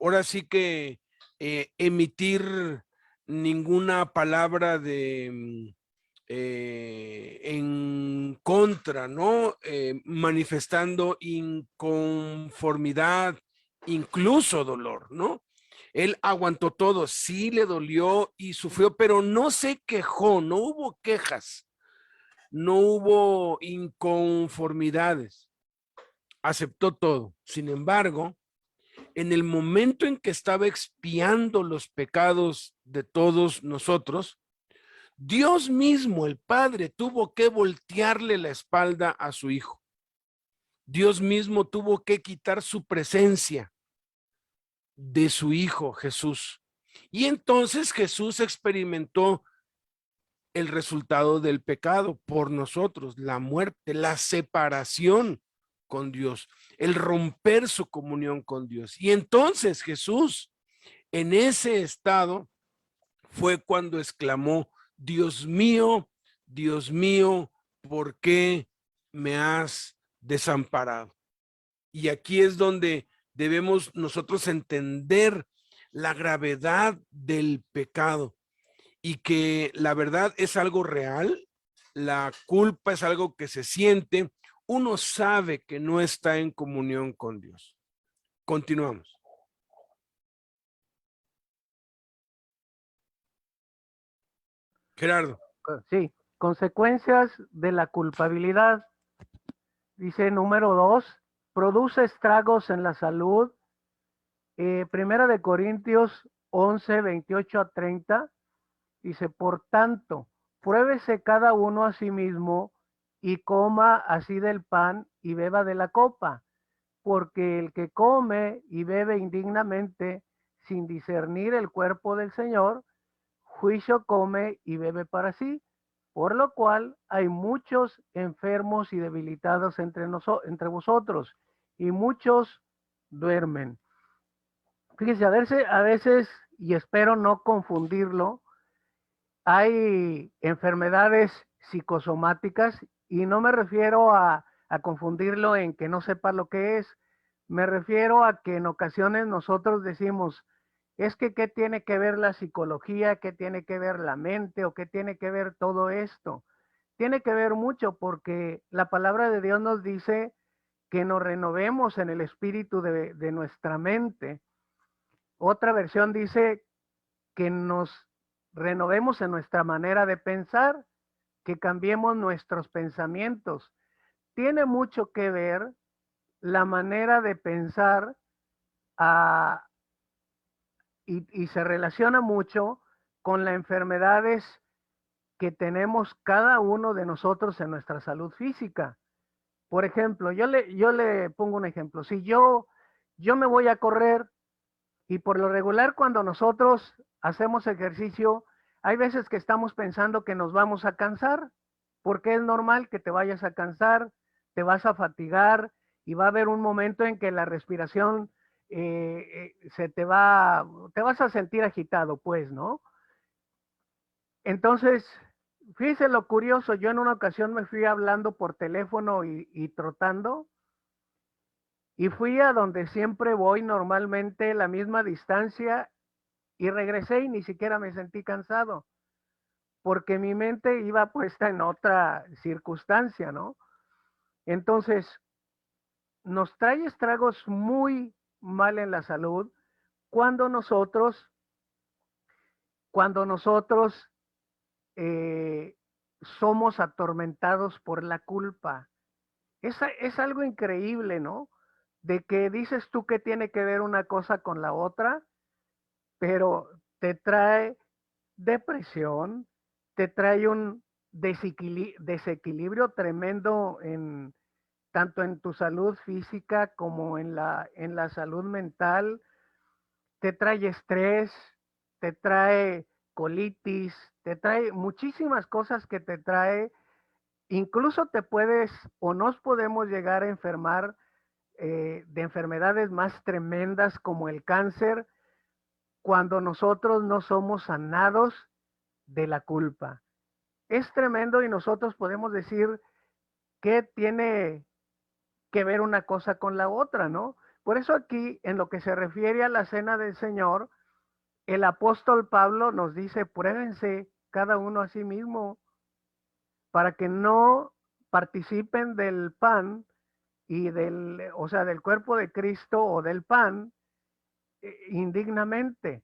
S1: ahora sí que emitir ninguna palabra de en contra, ¿no? Manifestando inconformidad, incluso dolor, ¿no? Él aguantó todo, sí le dolió y sufrió, pero no se quejó, no hubo quejas, no hubo inconformidades, aceptó todo. Sin embargo, en el momento en que estaba expiando los pecados de todos nosotros, Dios mismo, el Padre, tuvo que voltearle la espalda a su Hijo. Dios mismo tuvo que quitar su presencia de su Hijo Jesús. Y entonces Jesús experimentó el resultado del pecado por nosotros, la muerte, la separación con Dios, el romper su comunión con Dios. Y entonces Jesús, en ese estado, fue cuando exclamó: Dios mío, ¿por qué me has desamparado? Y aquí es donde debemos nosotros entender la gravedad del pecado y que la verdad es algo real, la culpa es algo que se siente, uno sabe que no está en comunión con Dios. Continuamos. Gerardo.
S5: Sí, consecuencias de la culpabilidad. Dice número 2, produce estragos en la salud. Primera de Corintios 11, 28 a 30. Dice, por tanto, pruébese cada uno a sí mismo y coma así del pan y beba de la copa, porque el que come y bebe indignamente sin discernir el cuerpo del Señor, juicio come y bebe para sí, por lo cual hay muchos enfermos y debilitados entre vosotros, y muchos duermen. Fíjese, a veces, y espero no confundirlo, hay enfermedades psicosomáticas, y no me refiero a confundirlo en que no sepa lo que es, me refiero a que en ocasiones nosotros decimos, es que ¿qué tiene que ver la psicología? ¿Qué tiene que ver la mente? ¿O qué tiene que ver todo esto? Tiene que ver mucho porque la palabra de Dios nos dice que nos renovemos en el espíritu de nuestra mente. Otra versión dice que nos renovemos en nuestra manera de pensar, que cambiemos nuestros pensamientos. Tiene mucho que ver la manera de pensar y se relaciona mucho con las enfermedades que tenemos cada uno de nosotros en nuestra salud física. Por ejemplo, yo le pongo un ejemplo. Si yo me voy a correr, y por lo regular cuando nosotros hacemos ejercicio, hay veces que estamos pensando que nos vamos a cansar, porque es normal que te vayas a cansar, te vas a fatigar y va a haber un momento en que la respiración te vas a sentir agitado, pues, ¿no? Entonces, fíjese lo curioso, yo en una ocasión me fui hablando por teléfono y trotando, y fui a donde siempre voy normalmente, la misma distancia, y regresé y ni siquiera me sentí cansado, porque mi mente iba puesta en otra circunstancia, ¿no? Entonces, nos trae estragos muy mal en la salud cuando nosotros somos atormentados por la culpa. Es algo increíble, ¿no? De que dices tú que tiene que ver una cosa con la otra, pero te trae depresión, te trae un desequilibrio tremendo tanto en tu salud física como en la salud mental, te trae estrés, te trae colitis, te trae muchísimas cosas que te trae, incluso te puedes o nos podemos llegar a enfermar de enfermedades más tremendas como el cáncer, cuando nosotros no somos sanados de la culpa. Es tremendo y nosotros podemos decir que tiene que ver una cosa con la otra, ¿no? Por eso aquí, en lo que se refiere a la cena del Señor, el apóstol Pablo nos dice, pruébense cada uno a sí mismo para que no participen del pan y o sea, del cuerpo de Cristo o del pan indignamente,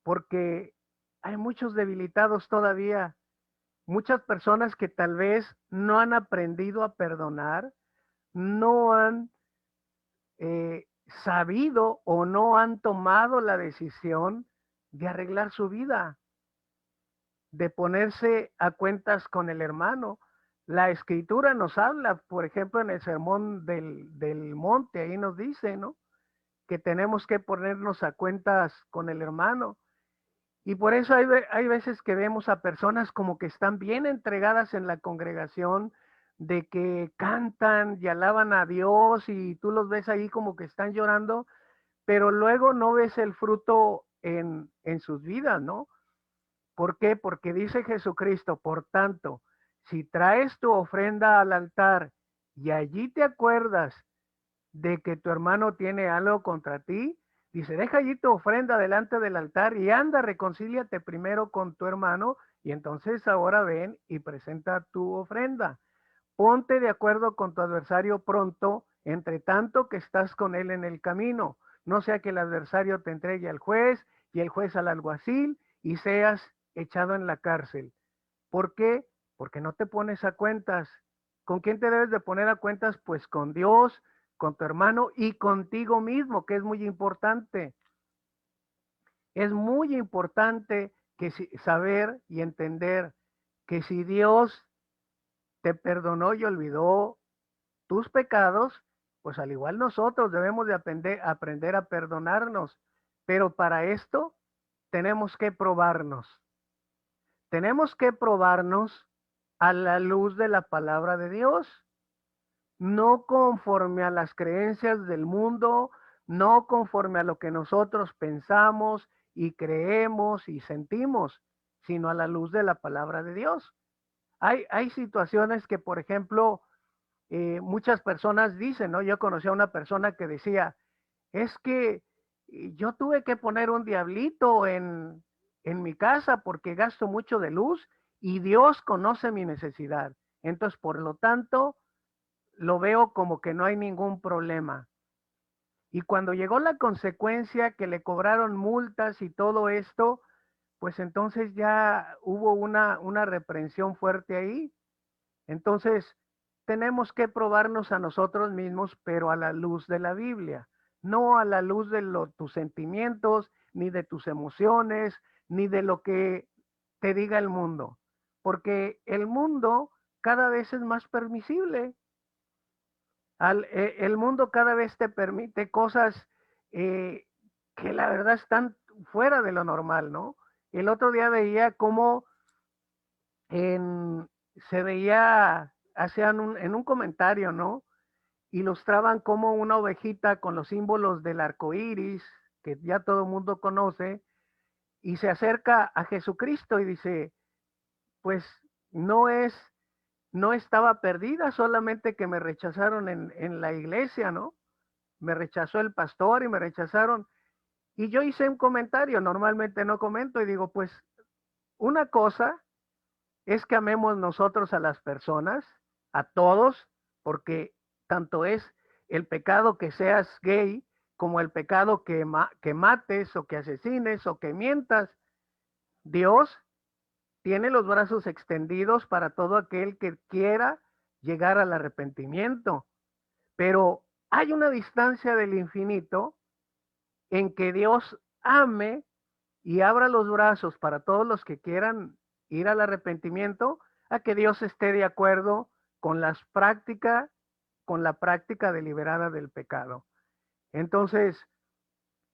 S5: porque hay muchos debilitados todavía, muchas personas que tal vez no han aprendido a perdonar, no han sabido o no han tomado la decisión de arreglar su vida, de ponerse a cuentas con el hermano. La escritura nos habla, por ejemplo, en el sermón del monte, ahí nos dice, ¿no? Que tenemos que ponernos a cuentas con el hermano. Y por eso hay veces que vemos a personas como que están bien entregadas en la congregación, de que cantan y alaban a Dios y tú los ves ahí como que están llorando, pero luego no ves el fruto en sus vidas, ¿no? ¿Por qué? Porque dice Jesucristo, por tanto, si traes tu ofrenda al altar y allí te acuerdas de que tu hermano tiene algo contra ti, dice, deja allí tu ofrenda delante del altar y anda, reconcíliate primero con tu hermano y entonces ahora ven y presenta tu ofrenda. Ponte de acuerdo con tu adversario pronto, entre tanto que estás con él en el camino. No sea que el adversario te entregue al juez y el juez al alguacil y seas echado en la cárcel. ¿Por qué? Porque no te pones a cuentas. ¿Con quién te debes de poner a cuentas? Pues con Dios, con tu hermano y contigo mismo, que es muy importante. Es muy importante que saber y entender que si Dios te perdonó y olvidó tus pecados, pues al igual nosotros debemos de aprender a perdonarnos. Pero para esto tenemos que probarnos. Tenemos que probarnos a la luz de la palabra de Dios, no conforme a las creencias del mundo, no conforme a lo que nosotros pensamos y creemos y sentimos, sino a la luz de la palabra de Dios. Hay situaciones que, por ejemplo, muchas personas dicen, ¿no? Yo conocí a una persona que decía, es que yo tuve que poner un diablito en mi casa porque gasto mucho de luz y Dios conoce mi necesidad. Entonces, por lo tanto, lo veo como que no hay ningún problema. Y cuando llegó la consecuencia que le cobraron multas y todo esto, pues entonces ya hubo una reprensión fuerte ahí. Entonces, tenemos que probarnos a nosotros mismos, pero a la luz de la Biblia, no a la luz de tus sentimientos, ni de tus emociones, ni de lo que te diga el mundo, porque el mundo cada vez es más permisible. El mundo cada vez te permite cosas que la verdad están fuera de lo normal, ¿no? El otro día veía cómo se veía, hacían en un comentario, ¿no? Ilustraban como una ovejita con los símbolos del arco iris, que ya todo el mundo conoce, y se acerca a Jesucristo y dice, pues no no estaba perdida, solamente que me rechazaron en la iglesia, ¿no? Me rechazó el pastor y me rechazaron. Y yo hice un comentario, normalmente no comento, y digo, pues una cosa es que amemos nosotros a las personas, a todos, porque tanto es el pecado que seas gay, como el pecado que mates o que asesines o que mientas. Dios tiene los brazos extendidos para todo aquel que quiera llegar al arrepentimiento, pero hay una distancia del infinito en que Dios ame y abra los brazos para todos los que quieran ir al arrepentimiento, a que Dios esté de acuerdo con con la práctica deliberada del pecado. Entonces,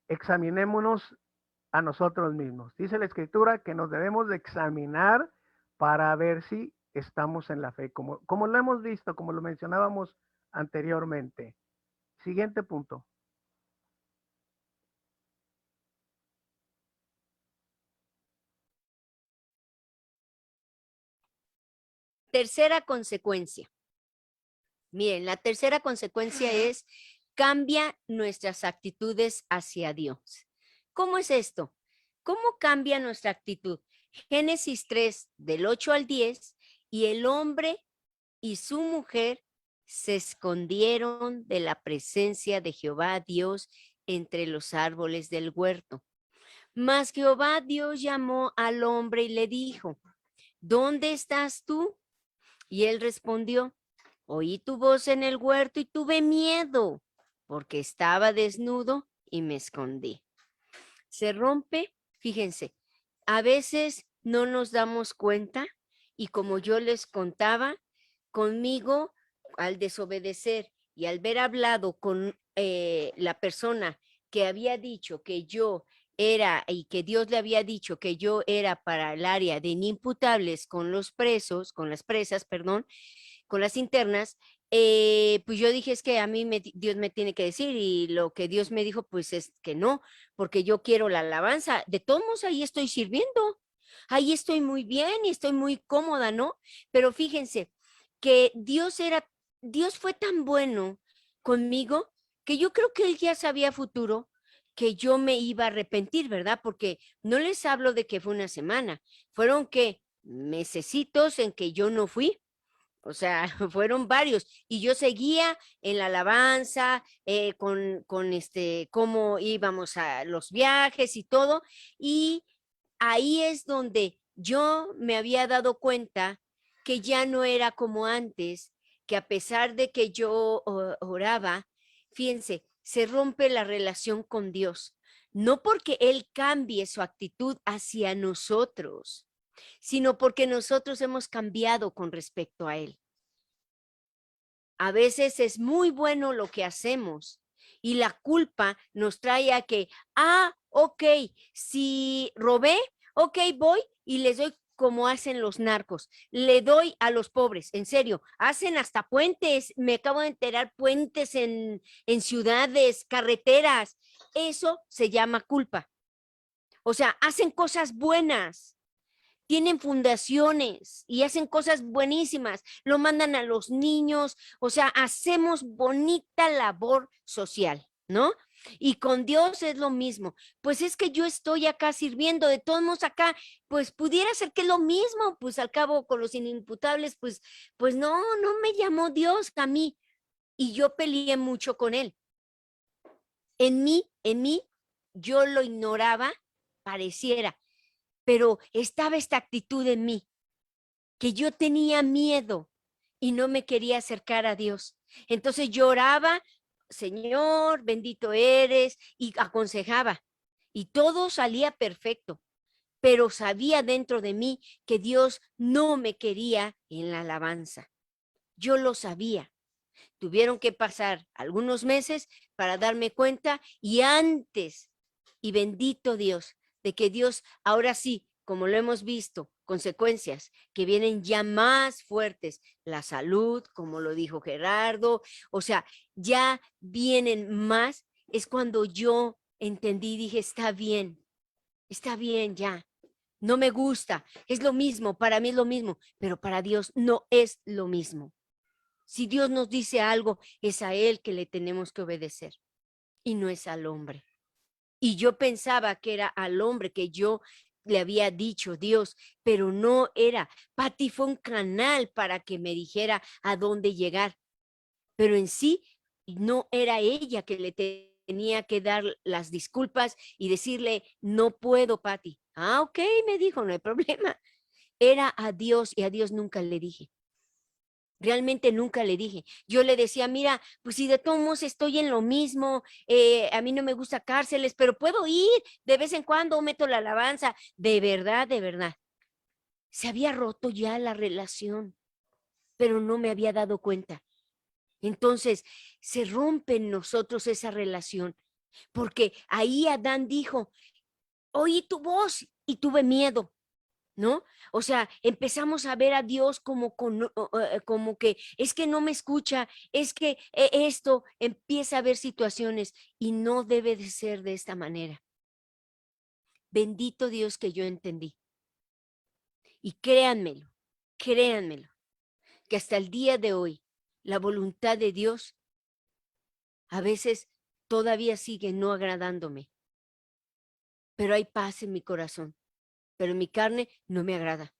S5: examinémonos a nosotros mismos. Dice la Escritura que nos debemos de examinar para ver si estamos en la fe, como lo hemos visto, como lo mencionábamos anteriormente. Siguiente punto.
S2: tercera consecuencia. Miren, la tercera consecuencia es cambia nuestras actitudes hacia Dios. ¿Cómo es esto? ¿Cómo cambia nuestra actitud? Génesis 3, del 8 al 10, y el hombre y su mujer se escondieron de la presencia de Jehová Dios entre los árboles del huerto. Mas Jehová Dios llamó al hombre y le dijo, ¿dónde estás tú? Y él respondió, oí tu voz en el huerto y tuve miedo, porque estaba desnudo y me escondí. Se rompe, fíjense, a veces no nos damos cuenta y como yo les contaba, conmigo al desobedecer y al haber hablado con la persona que había dicho que yo era y que Dios le había dicho que yo era para el área de inimputables con los presos, con las presas, perdón, con las internas, pues yo dije, es que a mí Dios me tiene que decir y lo que Dios me dijo, pues es que no, porque yo quiero la alabanza. De todos modos, ahí estoy sirviendo, ahí estoy muy bien y estoy muy cómoda, ¿no? Pero fíjense que Dios fue tan bueno conmigo que yo creo que Él ya sabía a futuro que yo me iba a arrepentir, ¿verdad? Porque no les hablo de que fue una semana, fueron que mesecitos en que yo no fui. O sea, fueron varios. Y yo seguía en la alabanza, con cómo íbamos a los viajes y todo. Y ahí es donde yo me había dado cuenta que ya no era como antes, que a pesar de que yo oraba, fíjense, se rompe la relación con Dios. No porque Él cambie su actitud hacia nosotros, sino porque nosotros hemos cambiado con respecto a Él. A veces es muy bueno lo que hacemos y la culpa nos trae a que, ok, si robé, ok, voy y les doy como hacen los narcos, le doy a los pobres, en serio, hacen hasta puentes, me acabo de enterar, puentes en ciudades, carreteras, eso se llama culpa. O sea, hacen cosas buenas, tienen fundaciones y hacen cosas buenísimas, lo mandan a los niños, o sea, hacemos bonita labor social, ¿no? Y con Dios es lo mismo. Pues es que yo estoy acá sirviendo, de todos modos acá, pues pudiera ser que lo mismo, pues al cabo con los inimputables, pues no me llamó Dios a mí y yo peleé mucho con Él. En mí, yo lo ignoraba, pareciera, pero estaba esta actitud en mí, que yo tenía miedo y no me quería acercar a Dios. Entonces lloraba, Señor, bendito eres, y aconsejaba. Y todo salía perfecto, pero sabía dentro de mí que Dios no me quería en la alabanza. Yo lo sabía. Tuvieron que pasar algunos meses para darme cuenta y antes, y bendito Dios, de que Dios ahora sí, como lo hemos visto, consecuencias que vienen ya más fuertes, la salud, como lo dijo Gerardo, o sea, ya vienen más, es cuando yo entendí, dije, está bien ya, no me gusta, es lo mismo, para mí es lo mismo, pero para Dios no es lo mismo. Si Dios nos dice algo, es a Él que le tenemos que obedecer y no es al hombre. Y yo pensaba que era al hombre que yo le había dicho Dios, pero no era. Pati fue un canal para que me dijera a dónde llegar, pero en sí no era ella que le tenía que dar las disculpas y decirle, no puedo, Pati. Ok, me dijo, no hay problema. Era a Dios y a Dios nunca le dije. Realmente nunca le dije. Yo le decía, mira, pues si de todos modos estoy en lo mismo, a mí no me gusta cárceles, pero puedo ir de vez en cuando, meto la alabanza. De verdad, se había roto ya la relación, pero no me había dado cuenta. Entonces, se rompe en nosotros esa relación, porque ahí Adán dijo, oí tu voz y tuve miedo. ¿No? O sea, empezamos a ver a Dios como que es que no me escucha, es que esto empieza a haber situaciones y no debe de ser de esta manera. Bendito Dios que yo entendí. Y créanmelo, que hasta el día de hoy la voluntad de Dios a veces todavía sigue no agradándome, pero hay paz en mi corazón, pero mi carne no me agrada,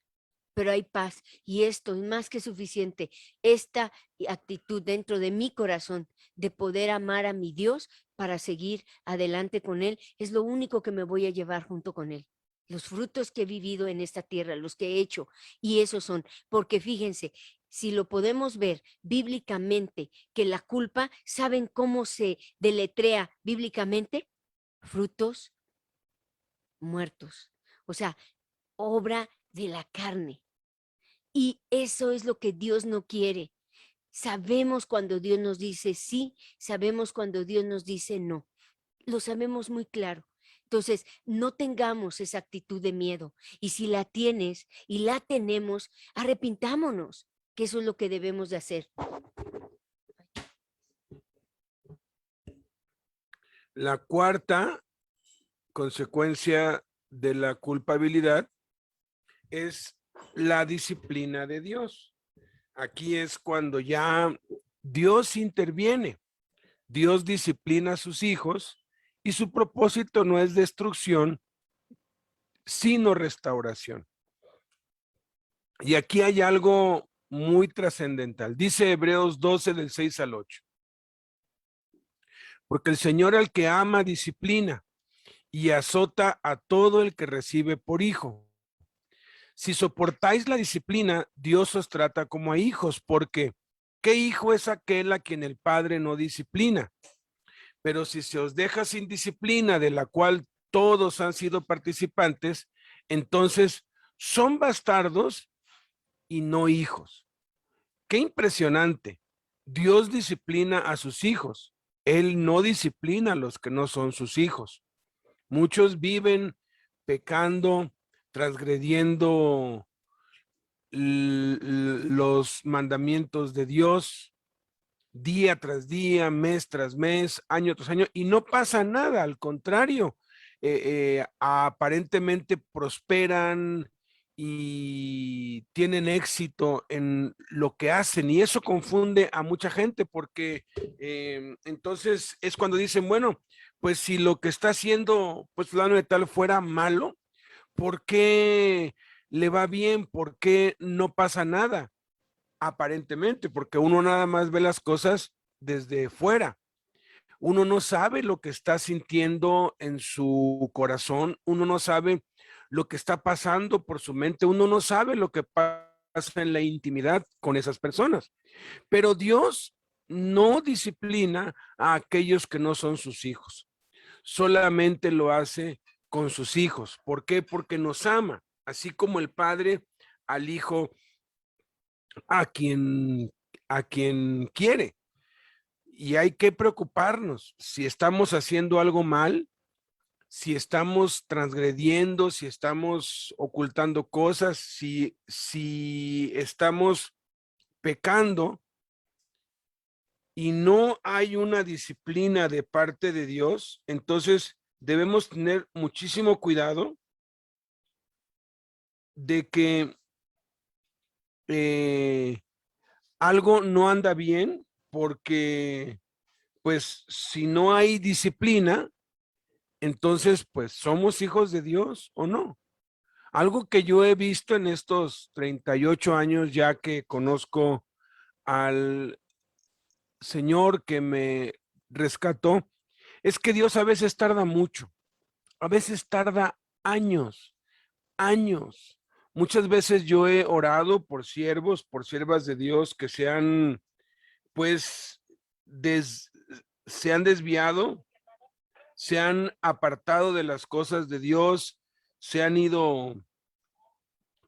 S2: pero hay paz y esto es más que suficiente. Esta actitud dentro de mi corazón de poder amar a mi Dios para seguir adelante con Él es lo único que me voy a llevar junto con Él. Los frutos que he vivido en esta tierra, los que he hecho, y esos son, porque fíjense, si lo podemos ver bíblicamente, que la culpa, ¿saben cómo se deletrea bíblicamente? Frutos muertos, o sea, obra de la carne. Y eso es lo que Dios no quiere. Sabemos cuando Dios nos dice sí, sabemos cuando Dios nos dice no. Lo sabemos muy claro. Entonces, no tengamos esa actitud de miedo. Y si la tienes y la tenemos, arrepintámonos, que eso es lo que debemos de hacer.
S1: La cuarta consecuencia de la culpabilidad es la disciplina de Dios. Aquí es cuando ya Dios interviene. Dios disciplina a sus hijos y su propósito no es destrucción, sino restauración. Y aquí hay algo muy trascendental. Dice Hebreos 12 del 6 al 8. Porque el Señor al que ama disciplina y azota a todo el que recibe por hijo. Si soportáis la disciplina, Dios os trata como a hijos, porque ¿qué hijo es aquel a quien el Padre no disciplina? Pero si se os deja sin disciplina, de la cual todos han sido participantes, entonces son bastardos y no hijos. Qué impresionante. Dios disciplina a sus hijos. Él no disciplina a los que no son sus hijos. Muchos viven pecando, transgrediendo los mandamientos de Dios día tras día, mes tras mes, año tras año, y no pasa nada, al contrario, aparentemente prosperan y tienen éxito en lo que hacen, y eso confunde a mucha gente porque entonces es cuando dicen, bueno, pues si lo que está haciendo pues fulano de tal fuera malo, ¿por qué le va bien? ¿Por qué no pasa nada? Aparentemente, porque uno nada más ve las cosas desde fuera. Uno no sabe lo que está sintiendo en su corazón, uno no sabe lo que está pasando por su mente, uno no sabe lo que pasa en la intimidad con esas personas. Pero Dios no disciplina a aquellos que no son sus hijos. Solamente lo hace con sus hijos. ¿Por qué? Porque nos ama, así como el Padre al Hijo a quien quiere. Y hay que preocuparnos si estamos haciendo algo mal, si estamos transgrediendo, si estamos ocultando cosas, si estamos pecando y no hay una disciplina de parte de Dios, entonces debemos tener muchísimo cuidado de que algo no anda bien, porque pues si no hay disciplina, entonces pues somos hijos de Dios o no. Algo que yo he visto en estos 38 años ya que conozco al Señor que me rescató, es que Dios a veces tarda mucho, a veces tarda años, años. Muchas veces yo he orado por siervos, por siervas de Dios que se han, pues, se han desviado, se han apartado de las cosas de Dios, se han ido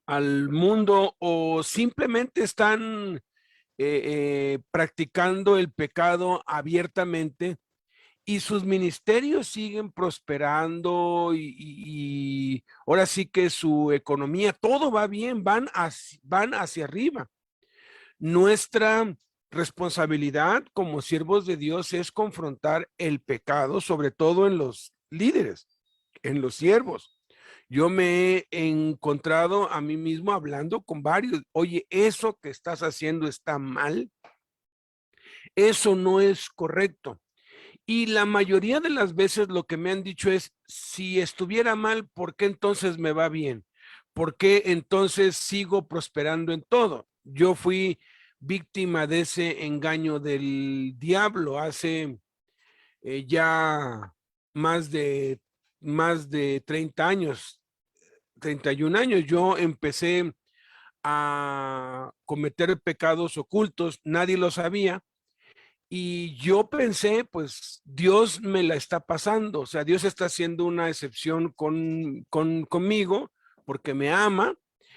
S1: al mundo o simplemente están practicando el pecado abiertamente y sus ministerios siguen prosperando y ahora sí que su economía, todo va bien, van hacia arriba. Nuestra responsabilidad como siervos de Dios es confrontar el pecado, sobre todo en los líderes, en los siervos. Yo me he encontrado a mí mismo hablando con varios. Oye, eso que estás haciendo está mal. Eso no es correcto. Y la mayoría de las veces lo que me han dicho es, si estuviera mal, ¿por qué entonces me va bien? ¿Por qué entonces sigo prosperando en todo? Yo fui víctima de ese engaño del diablo hace ya más de, más de 30 años, 31 años. Yo empecé a cometer pecados ocultos, nadie lo sabía. Y yo pensé, pues Dios me la está pasando, o sea, Dios está haciendo una excepción conmigo porque me ama.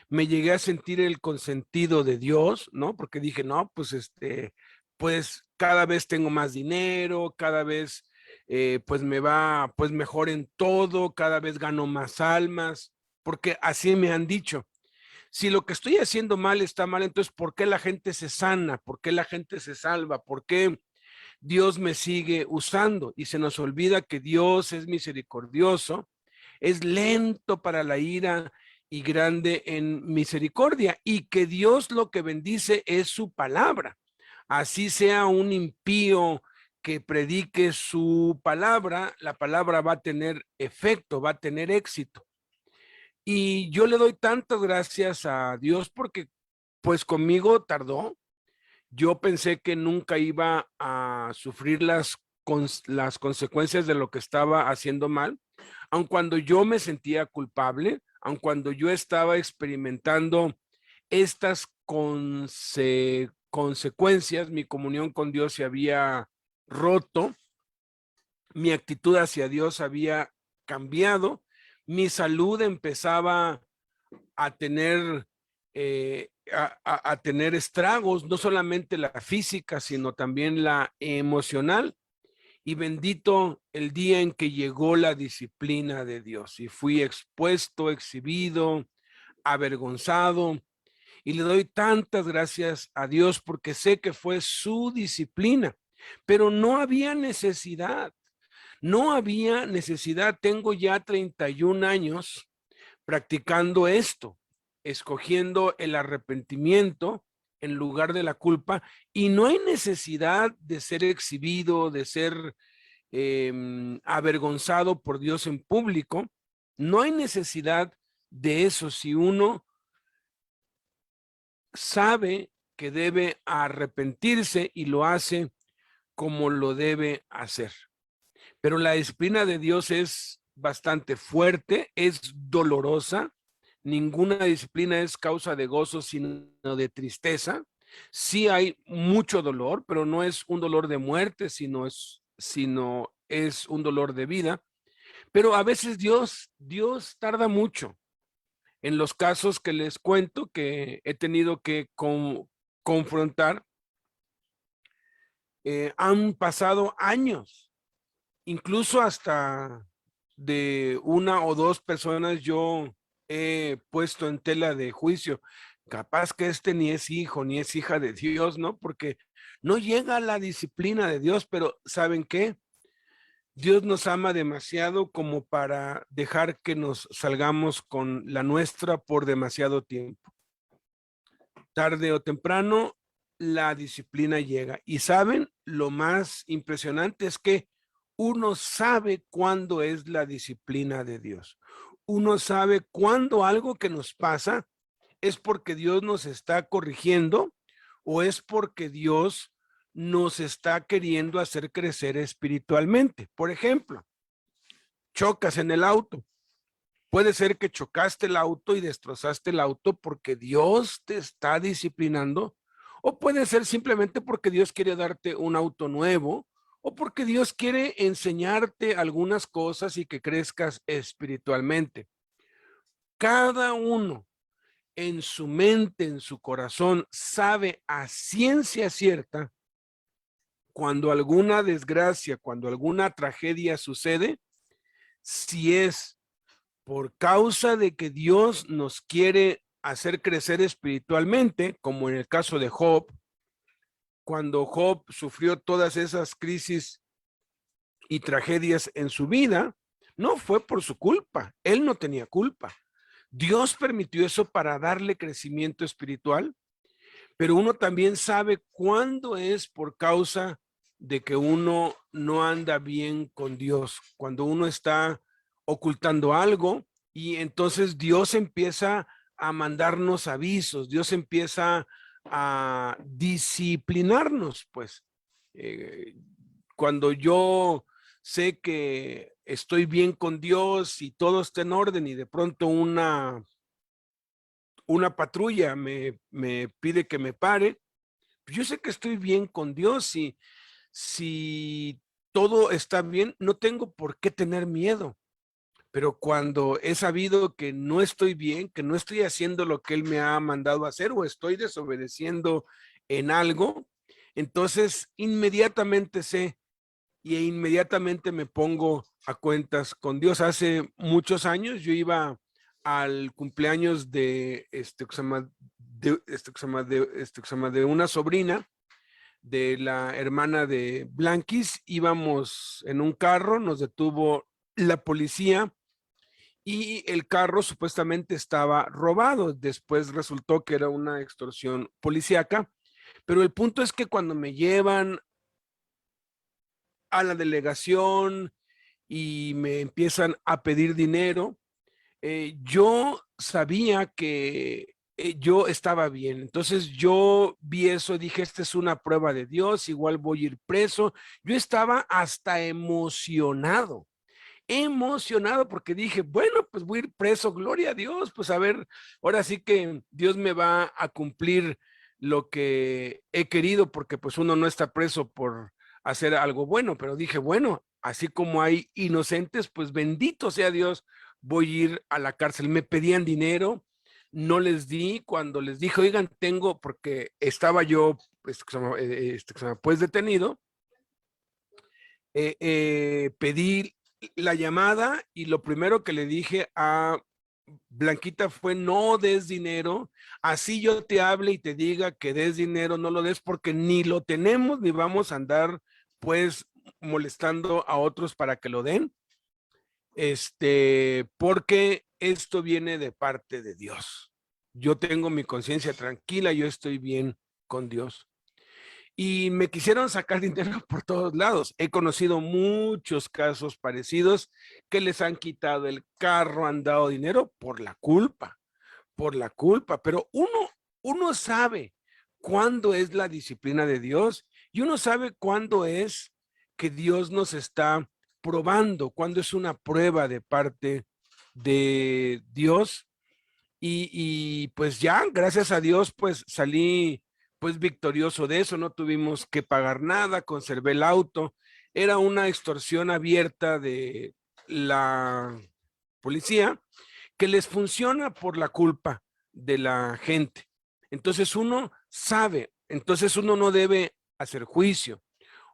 S1: Me llegué a sentir el consentido de Dios, ¿no? Porque dije, no, pues pues cada vez tengo más dinero, cada vez pues me va pues mejor en todo, cada vez gano más almas, porque así me han dicho. Si lo que estoy haciendo mal está mal, entonces ¿por qué la gente se sana? ¿Por qué la gente se salva? ¿Por qué Dios me sigue usando? Y se nos olvida que Dios es misericordioso, es lento para la ira y grande en misericordia, y que Dios lo que bendice es su palabra. Así sea un impío que predique su palabra, la palabra va a tener efecto, va a tener éxito. Y yo le doy tantas gracias a Dios porque pues conmigo tardó. Yo pensé que nunca iba a sufrir las consecuencias de lo que estaba haciendo mal, aun cuando yo me sentía culpable, aun cuando yo estaba experimentando estas consecuencias, mi comunión con Dios se había roto, mi actitud hacia Dios había cambiado, mi salud empezaba a tener, a tener estragos, no solamente la física, sino también la emocional. Y bendito el día en que llegó la disciplina de Dios y fui expuesto, exhibido, avergonzado. Y le doy tantas gracias a Dios porque sé que fue su disciplina, pero no había necesidad. No había necesidad. Tengo ya 31 años practicando esto, escogiendo el arrepentimiento en lugar de la culpa, y no hay necesidad de ser exhibido, de ser avergonzado por Dios en público. No hay necesidad de eso si uno sabe que debe arrepentirse y lo hace como lo debe hacer. Pero la disciplina de Dios es bastante fuerte, es dolorosa. Ninguna disciplina es causa de gozo, sino de tristeza. Sí hay mucho dolor, pero no es un dolor de muerte, sino es un dolor de vida. Pero a veces Dios tarda mucho. En los casos que les cuento que he tenido que confrontar, han pasado años, incluso hasta de una o dos personas yo he puesto en tela de juicio. Capaz que ni es hijo ni es hija de Dios, ¿no? Porque no llega a la disciplina de Dios, pero ¿saben qué? Dios nos ama demasiado como para dejar que nos salgamos con la nuestra por demasiado tiempo. Tarde o temprano, la disciplina llega. Y saben, lo más impresionante es que uno sabe cuándo es la disciplina de Dios. Uno sabe cuándo algo que nos pasa es porque Dios nos está corrigiendo o es porque Dios nos está queriendo hacer crecer espiritualmente. Por ejemplo, chocas en el auto. Puede ser que chocaste el auto y destrozaste el auto porque Dios te está disciplinando, o puede ser simplemente porque Dios quiere darte un auto nuevo, o porque Dios quiere enseñarte algunas cosas y que crezcas espiritualmente. Cada uno en su mente, en su corazón, sabe a ciencia cierta cuando alguna desgracia, cuando alguna tragedia sucede, si es por causa de que Dios nos quiere hacer crecer espiritualmente, como en el caso de Job, cuando Job sufrió todas esas crisis y tragedias en su vida, No fue por su culpa, él no tenía culpa. Dios permitió eso para darle crecimiento espiritual, pero uno también sabe cuándo es por causa de que uno no anda bien con Dios, cuando uno está ocultando algo y entonces Dios empieza a mandarnos avisos, Dios empieza a disciplinarnos, pues. Eh, Cuando yo sé que estoy bien con Dios y todo está en orden y de pronto una patrulla me pide que me pare, pues yo sé que estoy bien con Dios y si todo está bien, no tengo por qué tener miedo. Pero cuando he sabido que no estoy bien, que no estoy haciendo lo que Él me ha mandado a hacer o estoy desobedeciendo en algo, entonces inmediatamente sé y inmediatamente me pongo a cuentas con Dios. Hace muchos años yo iba al cumpleaños de de una sobrina de la hermana de Blanquis. Íbamos en un carro, nos detuvo la policía y el carro supuestamente estaba robado. Después resultó que era una extorsión policíaca, pero el punto es que cuando me llevan a la delegación y me empiezan a pedir dinero, yo sabía que yo estaba bien. Entonces yo vi eso, dije, esta es una prueba de Dios, igual voy a ir preso. Yo estaba hasta emocionado porque dije, bueno, pues voy a ir preso, gloria a Dios, pues a ver, ahora sí que Dios me va a cumplir lo que he querido, porque pues uno no está preso por hacer algo bueno, pero dije, bueno, así como hay inocentes, pues bendito sea Dios, voy a ir a la cárcel. Me pedían dinero, no les di. Cuando les dije, oigan, tengo, porque estaba yo, pues detenido, pedí la llamada y lo primero que le dije a Blanquita fue: no des dinero, así yo te hable y te diga que des dinero, no lo des, porque ni lo tenemos ni vamos a andar pues molestando a otros para que lo den, porque esto viene de parte de Dios. Yo tengo mi conciencia tranquila, yo estoy bien con Dios. Y me quisieron sacar dinero por todos lados. He conocido muchos casos parecidos que les han quitado el carro, han dado dinero por la culpa. Pero uno sabe cuándo es la disciplina de Dios y uno sabe cuándo es que Dios nos está probando, cuándo es una prueba de parte de Dios. Y pues ya, gracias a Dios, pues salí pues victorioso de eso, no tuvimos que pagar nada, conservé el auto. Era una extorsión abierta de la policía que les funciona por la culpa de la gente. Entonces uno sabe, entonces uno no debe hacer juicio.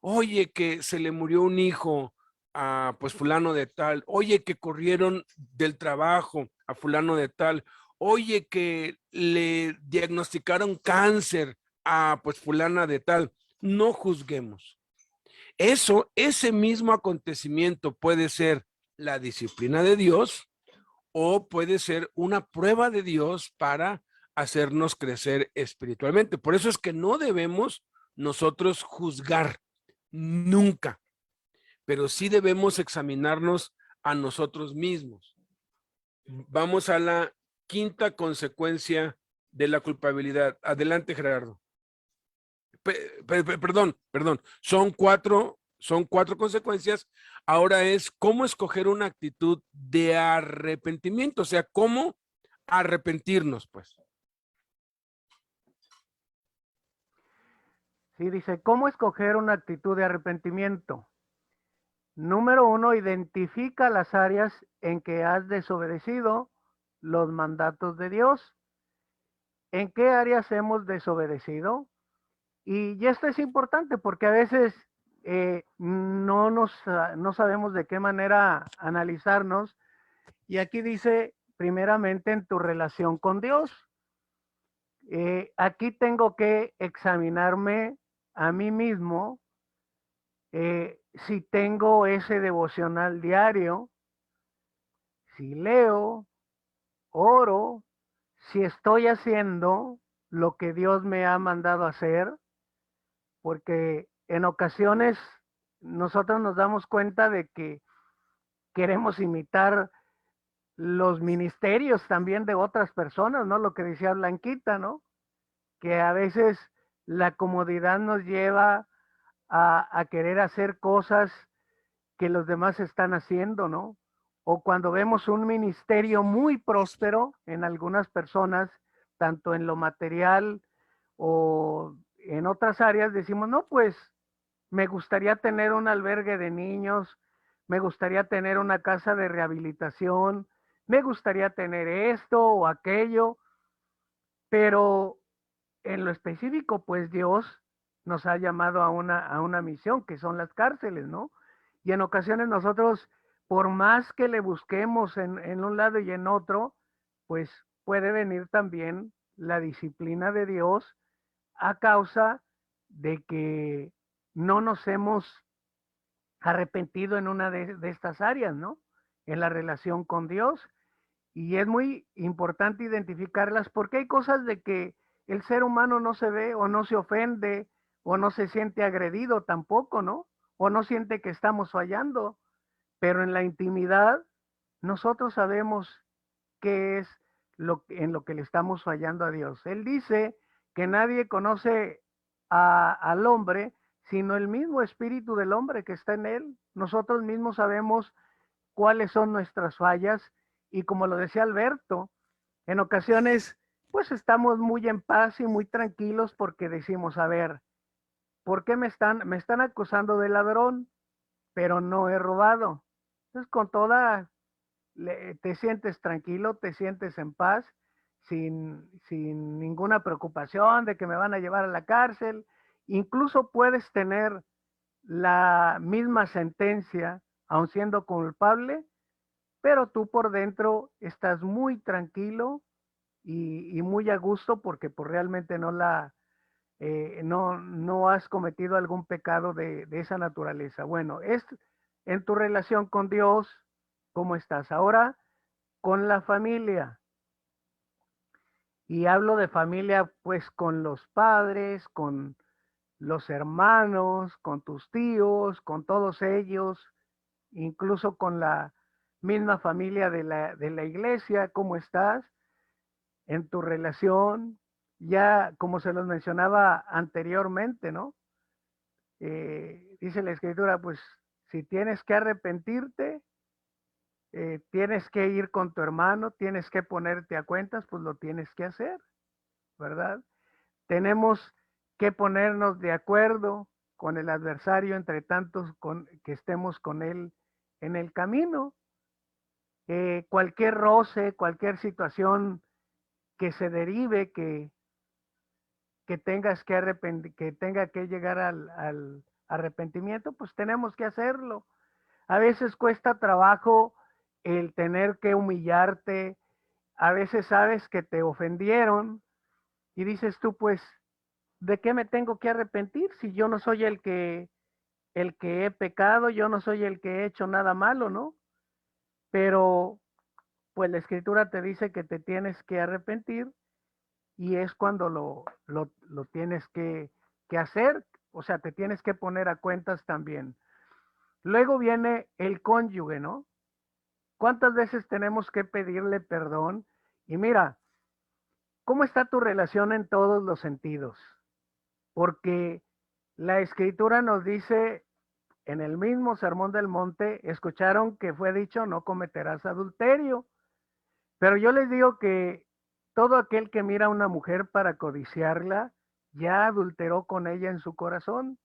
S1: Oye, que se le murió un hijo a pues fulano de tal, oye, que corrieron del trabajo a fulano de tal, oye, que le diagnosticaron cáncer a pues fulana de tal. No juzguemos. Ese mismo acontecimiento puede ser la disciplina de Dios o puede ser una prueba de Dios para hacernos crecer espiritualmente. Por eso es que no debemos nosotros juzgar nunca, pero sí debemos examinarnos a nosotros mismos. Vamos a la quinta consecuencia de la culpabilidad. Adelante, Gerardo. Perdón, son cuatro consecuencias. Ahora es cómo escoger una actitud de arrepentimiento, o sea, cómo arrepentirnos, pues.
S5: Sí, dice, ¿cómo escoger una actitud de arrepentimiento? Número 1, identifica las áreas en que has desobedecido los mandatos de Dios. ¿En qué áreas hemos desobedecido? Y esto es importante porque a veces no sabemos de qué manera analizarnos. Y aquí dice, primeramente, en tu relación con Dios. Aquí tengo que examinarme a mí mismo si tengo ese devocional diario, si leo, oro, si estoy haciendo lo que Dios me ha mandado hacer, porque en ocasiones nosotros nos damos cuenta de que queremos imitar los ministerios también de otras personas, ¿no? Lo que decía Blanquita, ¿no? Que a veces la comodidad nos lleva a querer hacer cosas que los demás están haciendo, ¿no? O cuando vemos un ministerio muy próspero en algunas personas, tanto en lo material o en otras áreas, decimos, no, pues me gustaría tener un albergue de niños, me gustaría tener una casa de rehabilitación, me gustaría tener esto o aquello, pero en lo específico, pues Dios nos ha llamado a una misión, que son las cárceles, ¿no? Y en ocasiones nosotros, por más que le busquemos en un lado y en otro, pues puede venir también la disciplina de Dios a causa de que no nos hemos arrepentido en una de estas áreas, ¿no? En la relación con Dios. Y es muy importante identificarlas porque hay cosas de que el ser humano no se ve o no se ofende o no se siente agredido tampoco, ¿no? O no siente que estamos fallando, pero en la intimidad nosotros sabemos qué es en lo que le estamos fallando a Dios. Él dice que nadie conoce al hombre sino el mismo espíritu del hombre que está en él. Nosotros mismos sabemos cuáles son nuestras fallas y como lo decía Alberto, en ocasiones pues estamos muy en paz y muy tranquilos porque decimos, a ver, ¿por qué me están acusando de ladrón? Pero no he robado. Entonces con toda, te sientes tranquilo, te sientes en paz, sin ninguna preocupación de que me van a llevar a la cárcel. Incluso puedes tener la misma sentencia, aun siendo culpable, pero tú por dentro estás muy tranquilo y muy a gusto porque pues realmente no has cometido algún pecado de esa naturaleza. Bueno, es en tu relación con Dios, ¿cómo estás? Ahora, con la familia. Y hablo de familia pues con los padres, con los hermanos, con tus tíos, con todos ellos, incluso con la misma familia de la iglesia, ¿cómo estás? En tu relación, ya como se los mencionaba anteriormente, ¿no? Dice la escritura, pues si tienes que arrepentirte, tienes que ir con tu hermano, tienes que ponerte a cuentas, pues lo tienes que hacer, ¿verdad? Tenemos que ponernos de acuerdo con el adversario, entre tantos que estemos con él en el camino. Cualquier roce, cualquier situación que se derive, que tengas que arrepentir, que tenga que llegar al arrepentimiento, pues tenemos que hacerlo. A veces cuesta trabajo el tener que humillarte, a veces sabes que te ofendieron y dices tú, pues, ¿de qué me tengo que arrepentir si yo no soy el que he pecado, yo no soy el que he hecho nada malo, ¿no? Pero pues la escritura te dice que te tienes que arrepentir y es cuando lo tienes que hacer, o sea, te tienes que poner a cuentas también. Luego viene el cónyuge, ¿no? ¿Cuántas veces tenemos que pedirle perdón? Y mira, ¿cómo está tu relación en todos los sentidos? Porque la escritura nos dice en el mismo Sermón del Monte, escucharon que fue dicho, no cometerás adulterio. Pero yo les digo que todo aquel que mira a una mujer para codiciarla, ya adulteró con ella en su corazón.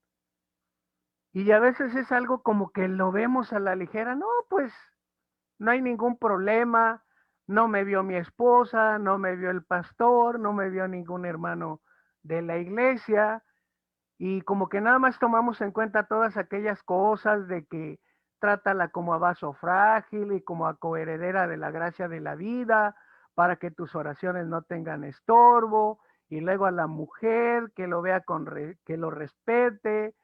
S5: Y a veces es algo como que lo vemos a la ligera, no, pues no hay ningún problema, no me vio mi esposa, no me vio el pastor, no me vio ningún hermano de la iglesia, y como que nada más tomamos en cuenta todas aquellas cosas de que trátala como a vaso frágil y como a coheredera de la gracia de la vida, para que tus oraciones no tengan estorbo, y luego a la mujer que lo vea que lo respete,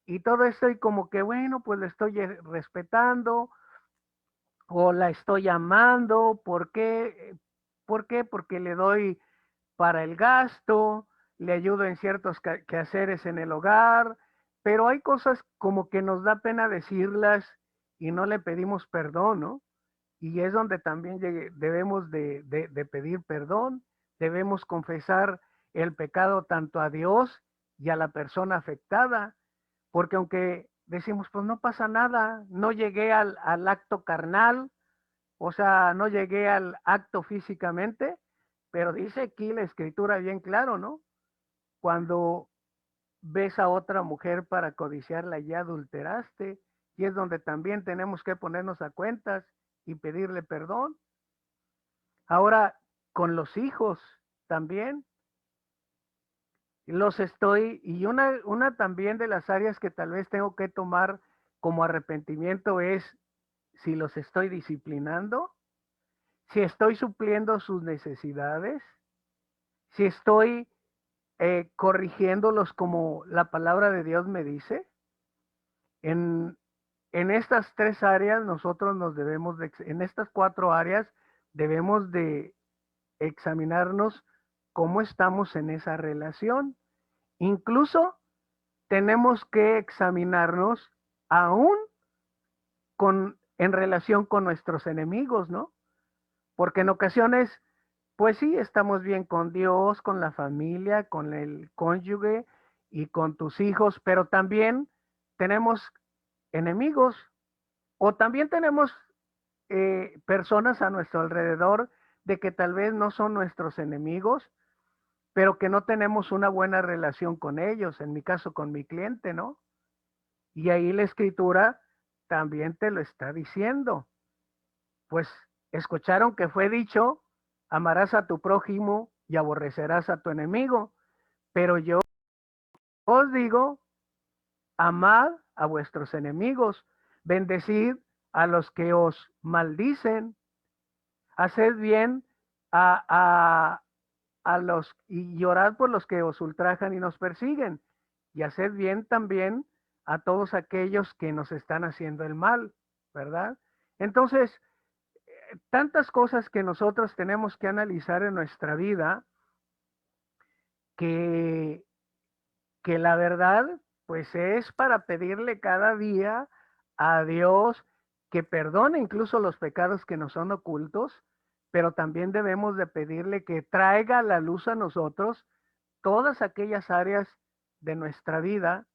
S5: y todo esto y como que bueno, pues lo estoy respetando, o la estoy amando. ¿Por qué? ¿Por qué? Porque le doy para el gasto, le ayudo en ciertos quehaceres en el hogar, pero hay cosas como que nos da pena decirlas y no le pedimos perdón, ¿no? Y es donde también debemos de pedir perdón, debemos confesar el pecado tanto a Dios y a la persona afectada, porque aunque decimos, pues no pasa nada, no llegué al acto carnal, o sea, no llegué al acto físicamente, pero dice aquí la escritura bien claro, ¿no? Cuando ves a otra mujer para codiciarla, ya adulteraste, y es donde también tenemos que ponernos a cuentas y pedirle perdón. Ahora, con los hijos también, y una también de las áreas que tal vez tengo que tomar como arrepentimiento es si los estoy disciplinando, si estoy supliendo sus necesidades, si estoy corrigiéndolos como la palabra de Dios me dice. En, en estas tres áreas nosotros en estas cuatro áreas debemos de examinarnos cómo estamos en esa relación. Incluso tenemos que examinarnos aún en relación con nuestros enemigos, ¿no? Porque en ocasiones, pues sí, estamos bien con Dios, con la familia, con el cónyuge y con tus hijos, pero también tenemos enemigos o también tenemos personas a nuestro alrededor de que tal vez no son nuestros enemigos, pero que no tenemos una buena relación con ellos, en mi caso con mi cliente, ¿no? Y ahí la escritura también te lo está diciendo. Pues escucharon que fue dicho, amarás a tu prójimo y aborrecerás a tu enemigo, pero yo os digo, amad a vuestros enemigos, bendecid a los que os maldicen, haced bien a, a, y llorad por los que os ultrajan y nos persiguen, y haced bien también a todos aquellos que nos están haciendo el mal, ¿verdad? Entonces, tantas cosas que nosotros tenemos que analizar en nuestra vida que, que la verdad, pues es para pedirle cada día a Dios que perdone incluso los pecados que nos son ocultos, pero también debemos de pedirle que traiga a la luz a nosotros todas aquellas áreas de nuestra vida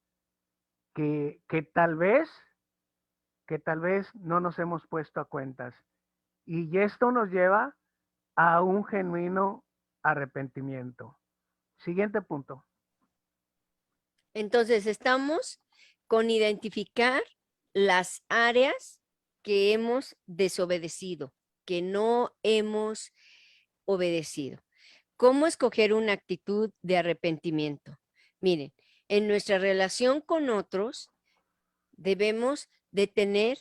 S5: que tal vez no nos hemos puesto a cuentas. Y esto nos lleva a un genuino arrepentimiento. Siguiente punto.
S2: Entonces, estamos con identificar las áreas que hemos desobedecido, que no hemos obedecido. ¿Cómo escoger una actitud de arrepentimiento? Miren, en nuestra relación con otros debemos de tener,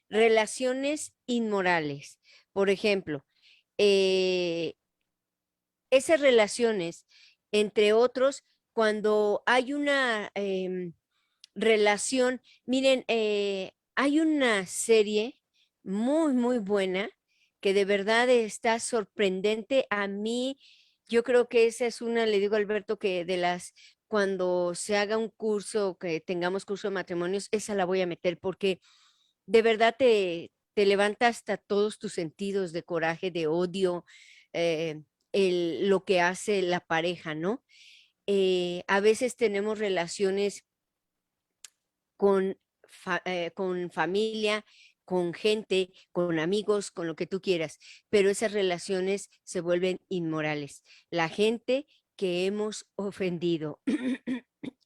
S2: relaciones inmorales. Por ejemplo, esas relaciones entre otros, cuando hay una relación, miren, hay una serie muy, muy buena que de verdad está sorprendente a mí. Yo creo que esa es una, le digo a Alberto, que cuando se haga un curso, que tengamos curso de matrimonios, esa la voy a meter porque de verdad te levanta hasta todos tus sentidos de coraje, de odio, lo que hace la pareja, ¿no? A veces tenemos relaciones con familia, con gente, con amigos, con lo que tú quieras, pero esas relaciones se vuelven inmorales. La gente que hemos ofendido,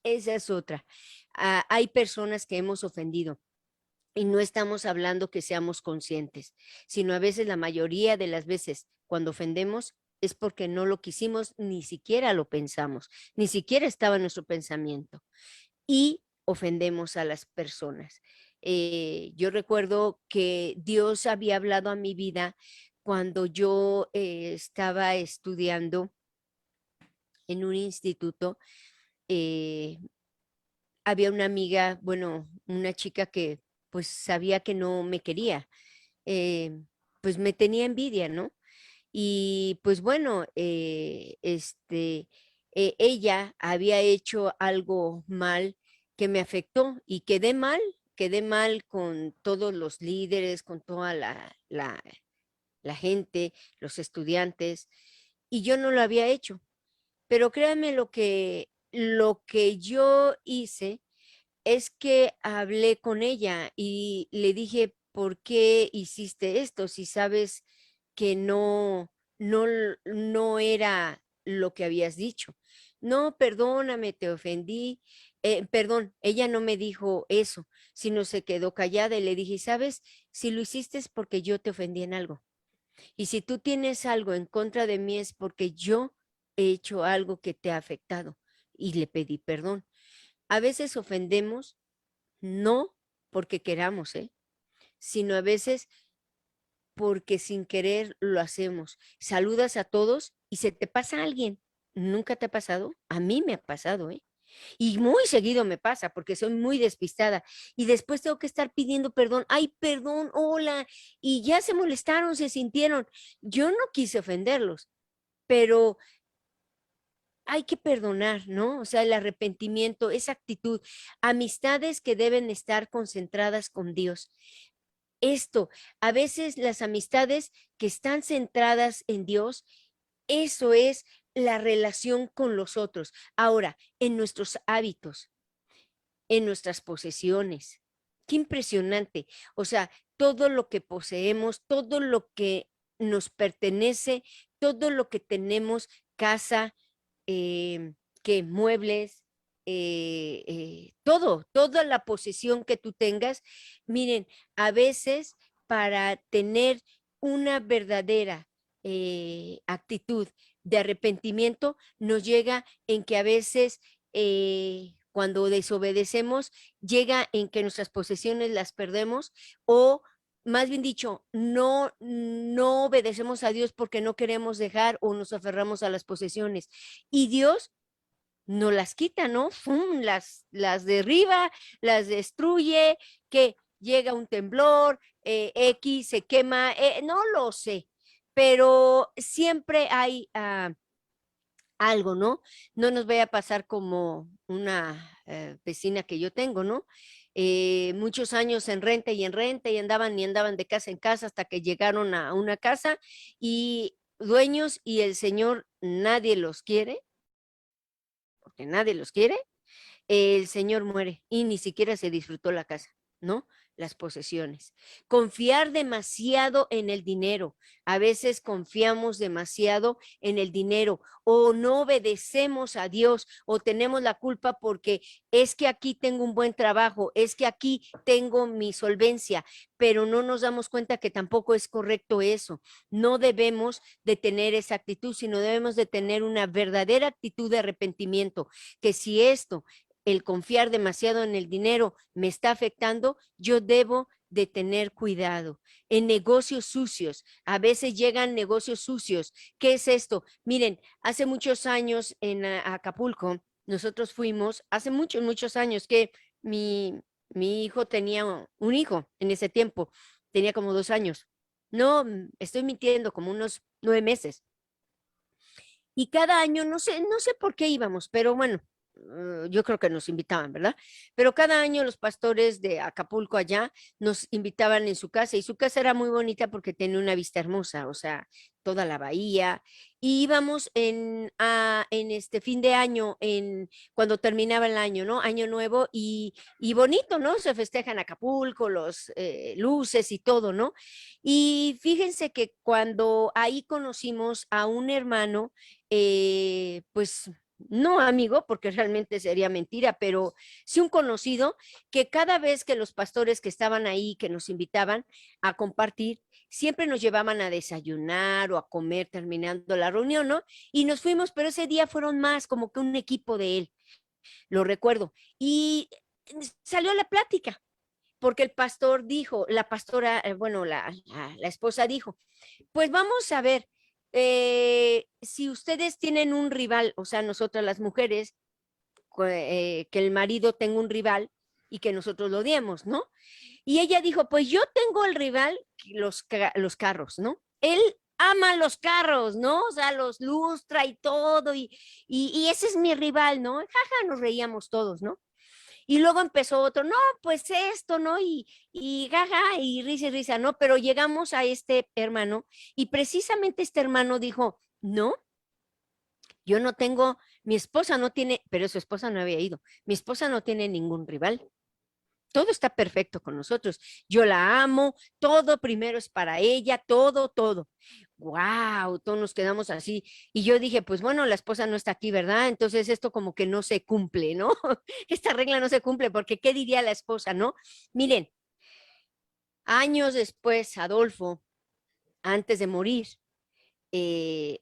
S2: esa es otra. Hay personas que hemos ofendido. Y no estamos hablando que seamos conscientes, sino a veces, la mayoría de las veces, cuando ofendemos es porque no lo quisimos, ni siquiera lo pensamos, ni siquiera estaba en nuestro pensamiento. Y ofendemos a las personas. Yo recuerdo que Dios había hablado a mi vida cuando yo estaba estudiando en un instituto. Había una amiga, bueno, una chica que pues sabía que no me quería, pues me tenía envidia, ¿no? Y pues bueno, ella había hecho algo mal que me afectó y quedé mal con todos los líderes, con toda la gente, los estudiantes, y yo no lo había hecho. Pero créanme lo que yo hice es que hablé con ella y le dije, ¿por qué hiciste esto? Si sabes que no era lo que habías dicho. No, perdóname, te ofendí. Perdón, ella no me dijo eso, sino se quedó callada y le dije, ¿sabes? Si lo hiciste es porque yo te ofendí en algo. Y si tú tienes algo en contra de mí es porque yo he hecho algo que te ha afectado y le pedí perdón. A veces ofendemos no porque queramos, sino a veces porque sin querer lo hacemos. Saludas a todos y se te pasa alguien. ¿Nunca te ha pasado? A mí me ha pasado, ¿eh? Y muy seguido me pasa porque soy muy despistada y después tengo que estar pidiendo perdón. Ay, perdón, hola. Y ya se molestaron, se sintieron. Yo no quise ofenderlos, pero hay que perdonar, ¿no? O sea, el arrepentimiento, esa actitud, amistades que deben estar concentradas con Dios. Esto, a veces las amistades que están centradas en Dios, eso es la relación con los otros. Ahora, en nuestros hábitos, en nuestras posesiones. Qué impresionante. O sea, todo lo que poseemos, todo lo que nos pertenece, todo lo que tenemos, casa, que muebles, toda la posesión que tú tengas. Miren, a veces para tener una verdadera actitud de arrepentimiento nos llega en que a veces cuando desobedecemos llega en que nuestras posesiones las perdemos o más bien dicho, no obedecemos a Dios porque no queremos dejar o nos aferramos a las posesiones. Y Dios no las quita, ¿no? ¡Fum! Las derriba, las destruye, que llega un temblor, X se quema, no lo sé, pero siempre hay algo, ¿no? No nos vaya a pasar como una vecina que yo tengo, ¿no? Muchos años en renta y andaban de casa en casa hasta que llegaron a una casa y dueños y el señor nadie los quiere, porque nadie los quiere, el señor muere y ni siquiera se disfrutó la casa, ¿no? Las posesiones. Confiar demasiado en el dinero. A veces confiamos demasiado en el dinero o no obedecemos a Dios o tenemos la culpa porque es que aquí tengo un buen trabajo, es que aquí tengo mi solvencia, pero no nos damos cuenta que tampoco es correcto eso. No debemos de tener esa actitud, sino debemos de tener una verdadera actitud de arrepentimiento, que si esto el confiar demasiado en el dinero me está afectando, yo debo de tener cuidado. En negocios sucios, a veces llegan negocios sucios. ¿Qué es esto? Miren, hace muchos años en Acapulco, nosotros fuimos, hace muchos, muchos años que mi hijo tenía un hijo en ese tiempo, tenía como 2 años. No, estoy mintiendo, como unos 9 meses. Y cada año, no sé por qué íbamos, pero bueno, yo creo que nos invitaban, ¿verdad? Pero cada año los pastores de Acapulco allá nos invitaban en su casa y su casa era muy bonita porque tenía una vista hermosa, o sea, toda la bahía. Y íbamos en este fin de año, cuando terminaba el año, ¿no? Año nuevo y bonito, ¿no? Se festeja en Acapulco, los luces y todo, ¿no? Y fíjense que cuando ahí conocimos a un hermano, pues no amigo, porque realmente sería mentira, pero sí un conocido, que cada vez que los pastores que estaban ahí, que nos invitaban a compartir, siempre nos llevaban a desayunar o a comer terminando la reunión, ¿no? Y nos fuimos, pero ese día fueron más como que un equipo de él, lo recuerdo. Y salió la plática, porque el pastor dijo, la pastora, bueno, la esposa dijo, pues vamos a ver, si ustedes tienen un rival, o sea, nosotras las mujeres, que el marido tenga un rival y que nosotros lo odiemos, ¿no? Y ella dijo, pues yo tengo el rival, los carros, ¿no? Él ama los carros, ¿no? O sea, los lustra y todo, y ese es mi rival, ¿no? Jaja, nos reíamos todos, ¿no? Y luego empezó otro, no, pues esto, ¿no? Y jaja, y risa, ¿no? Pero llegamos a este hermano y precisamente este hermano dijo, no, yo no tengo, mi esposa no tiene, pero su esposa no había ido, mi esposa no tiene ningún rival. Todo está perfecto con nosotros. Yo la amo, todo primero es para ella, todo, todo. Wow, todos nos quedamos así. Y yo dije, pues bueno, la esposa no está aquí, ¿verdad? Entonces esto como que no se cumple, ¿no? Esta regla no se cumple porque ¿qué diría la esposa, no? Miren, años después, Adolfo, antes de morir,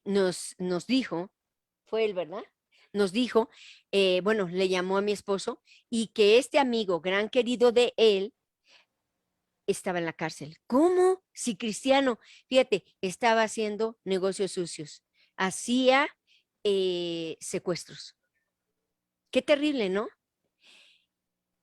S2: nos dijo, fue él, ¿verdad? Nos dijo, bueno, le llamó a mi esposo y que este amigo, gran querido de él, estaba en la cárcel. ¿Cómo? Si cristiano, fíjate, estaba haciendo negocios sucios, hacía secuestros. Qué terrible, ¿no?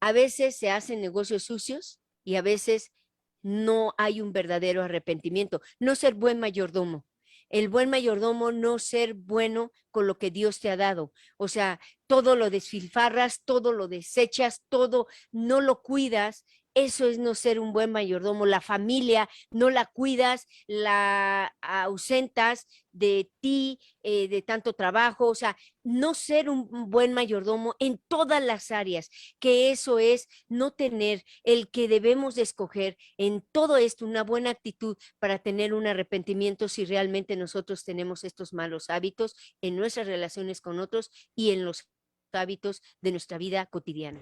S2: A veces se hacen negocios sucios y a veces no hay un verdadero arrepentimiento. No ser buen mayordomo. El buen mayordomo no ser bueno con lo que Dios te ha dado. O sea, todo lo desfilfarras, todo lo desechas, todo no lo cuidas. Eso es no ser un buen mayordomo. La familia no la cuidas, la ausentas de ti, de tanto trabajo. O sea, no ser un buen mayordomo en todas las áreas, que eso es no tener el que debemos de escoger en todo esto, una buena actitud para tener un arrepentimiento si realmente nosotros tenemos estos malos hábitos en nuestras relaciones con otros y en los hábitos de nuestra vida cotidiana.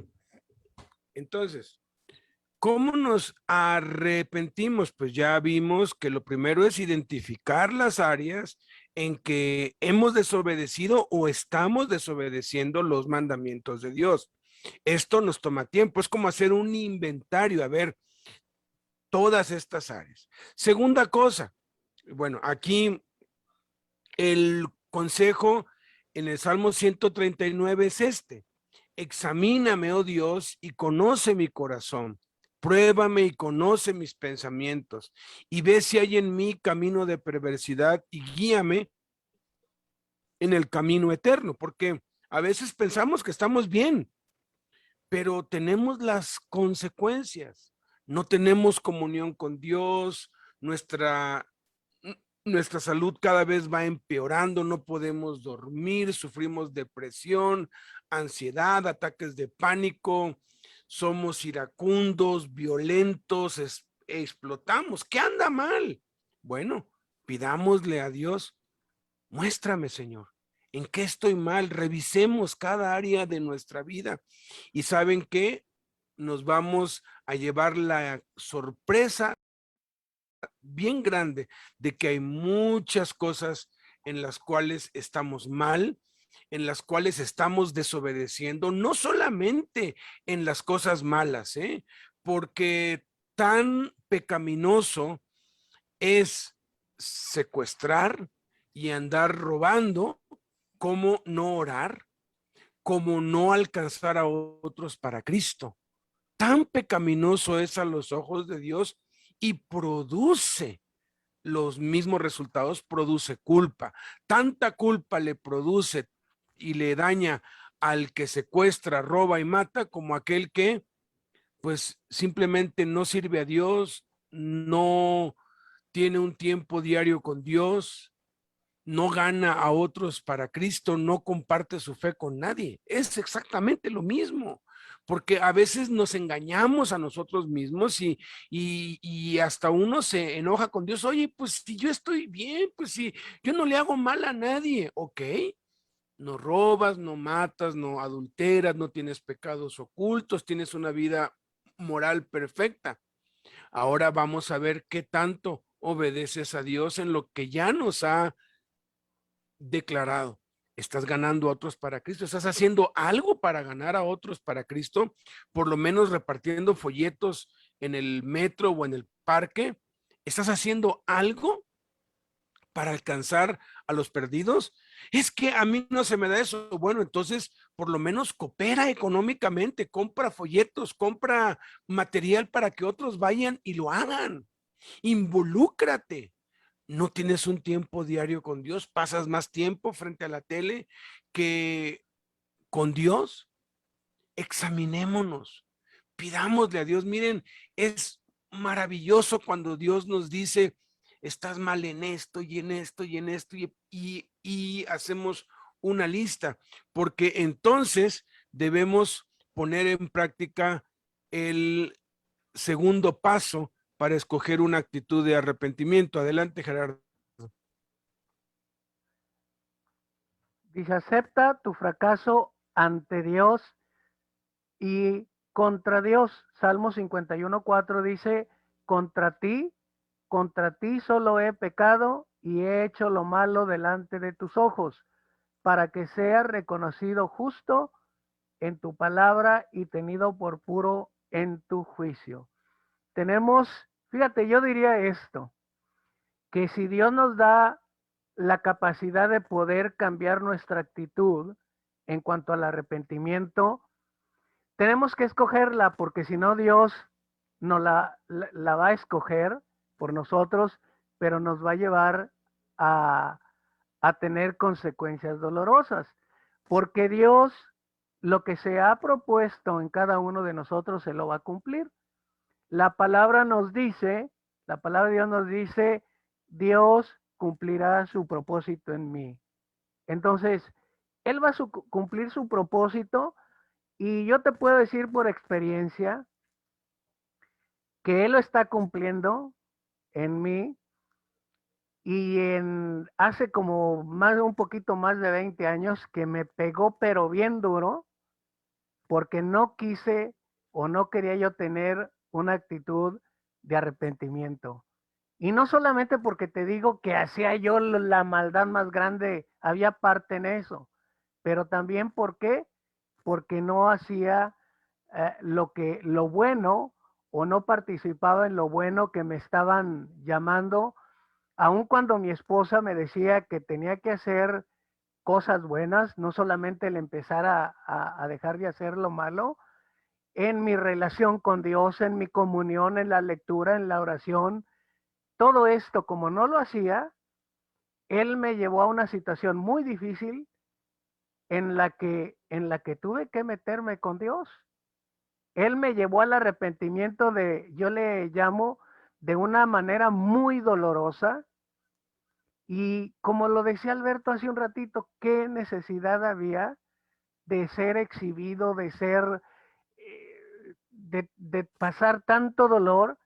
S1: Entonces, ¿cómo nos arrepentimos? Pues ya vimos que lo primero es identificar las áreas en que hemos desobedecido o estamos desobedeciendo los mandamientos de Dios. Esto nos toma tiempo, es como hacer un inventario, a ver, todas estas áreas. Segunda cosa, bueno, aquí el consejo en el Salmo 139 es este: examíname, oh Dios, y conoce mi corazón. Pruébame y conoce mis pensamientos, y ve si hay en mí camino de perversidad y guíame en el camino eterno, porque a veces pensamos que estamos bien, pero tenemos las consecuencias. No tenemos comunión con Dios, nuestra salud cada vez va empeorando, no podemos dormir, sufrimos depresión, ansiedad, ataques de pánico, somos iracundos, violentos, explotamos. ¿Qué anda mal? Bueno, pidámosle a Dios, muéstrame, Señor, ¿en qué estoy mal? Revisemos cada área de nuestra vida. ¿Y saben qué? Nos vamos a llevar la sorpresa bien grande de que hay muchas cosas en las cuales estamos mal, en las cuales estamos desobedeciendo, no solamente en las cosas malas, porque tan pecaminoso es secuestrar y andar robando, como no orar, como no alcanzar a otros para Cristo. Tan pecaminoso es a los ojos de Dios y produce los mismos resultados, produce culpa. Tanta culpa le produce y le daña al que secuestra, roba y mata como aquel que pues simplemente no sirve a Dios, no tiene un tiempo diario con Dios, no gana a otros para Cristo, no comparte su fe con nadie. Es exactamente lo mismo, porque a veces nos engañamos a nosotros mismos y hasta uno se enoja con Dios. Oye, pues si yo estoy bien, pues si yo no le hago mal a nadie, ok. No robas, no matas, no adulteras, no tienes pecados ocultos, tienes una vida moral perfecta. Ahora vamos a ver qué tanto obedeces a Dios en lo que ya nos ha declarado. ¿Estás ganando a otros para Cristo? ¿Estás haciendo algo para ganar a otros para Cristo? Por lo menos repartiendo folletos en el metro o en el parque. ¿Estás haciendo algo para alcanzar a los perdidos. Es que a mí no se me da eso. Bueno, entonces por lo menos coopera económicamente, compra folletos, compra material para que otros vayan y lo hagan. Involúcrate. No tienes un tiempo diario con Dios, pasas más tiempo frente a la tele que con Dios. Examinémonos, pidámosle a Dios. Miren, es maravilloso cuando Dios nos dice, estás mal en esto y en esto y en esto, y hacemos una lista, porque entonces debemos poner en práctica el segundo paso para escoger una actitud de arrepentimiento. Adelante, Gerardo.
S5: Dice, acepta tu fracaso ante Dios y contra Dios. Salmo 51:4 dice, contra ti solo he pecado y he hecho lo malo delante de tus ojos, para que seas reconocido justo en tu palabra y tenido por puro en tu juicio. Tenemos, fíjate, yo diría esto, que si Dios nos da la capacidad de poder cambiar nuestra actitud en cuanto al arrepentimiento, tenemos que escogerla, porque si no Dios nos la va a escoger por nosotros, pero nos va a llevar a tener consecuencias dolorosas, porque Dios lo que se ha propuesto en cada uno de nosotros se lo va a cumplir. La palabra nos dice, la palabra de Dios nos dice, Dios cumplirá su propósito en mí. Entonces, Él va a cumplir su propósito, y yo te puedo decir por experiencia que Él lo está cumpliendo en mí, y hace como un poquito más de 20 años que me pegó, pero bien duro, porque no quise o no quería yo tener una actitud de arrepentimiento. Y no solamente porque te digo que hacía yo la maldad más grande, había parte en eso, pero también porque no hacía lo bueno, o no participaba en lo bueno que me estaban llamando, aun cuando mi esposa me decía que tenía que hacer cosas buenas, no solamente el empezar a dejar de hacer lo malo. En mi relación con Dios, en mi comunión, en la lectura, en la oración, todo esto, como no lo hacía, Él me llevó a una situación muy difícil en la que tuve que meterme con Dios. Él me llevó al arrepentimiento yo le llamo, de una manera muy dolorosa. Y como lo decía Alberto hace un ratito, ¿qué necesidad había de ser exhibido, de pasar tanto dolor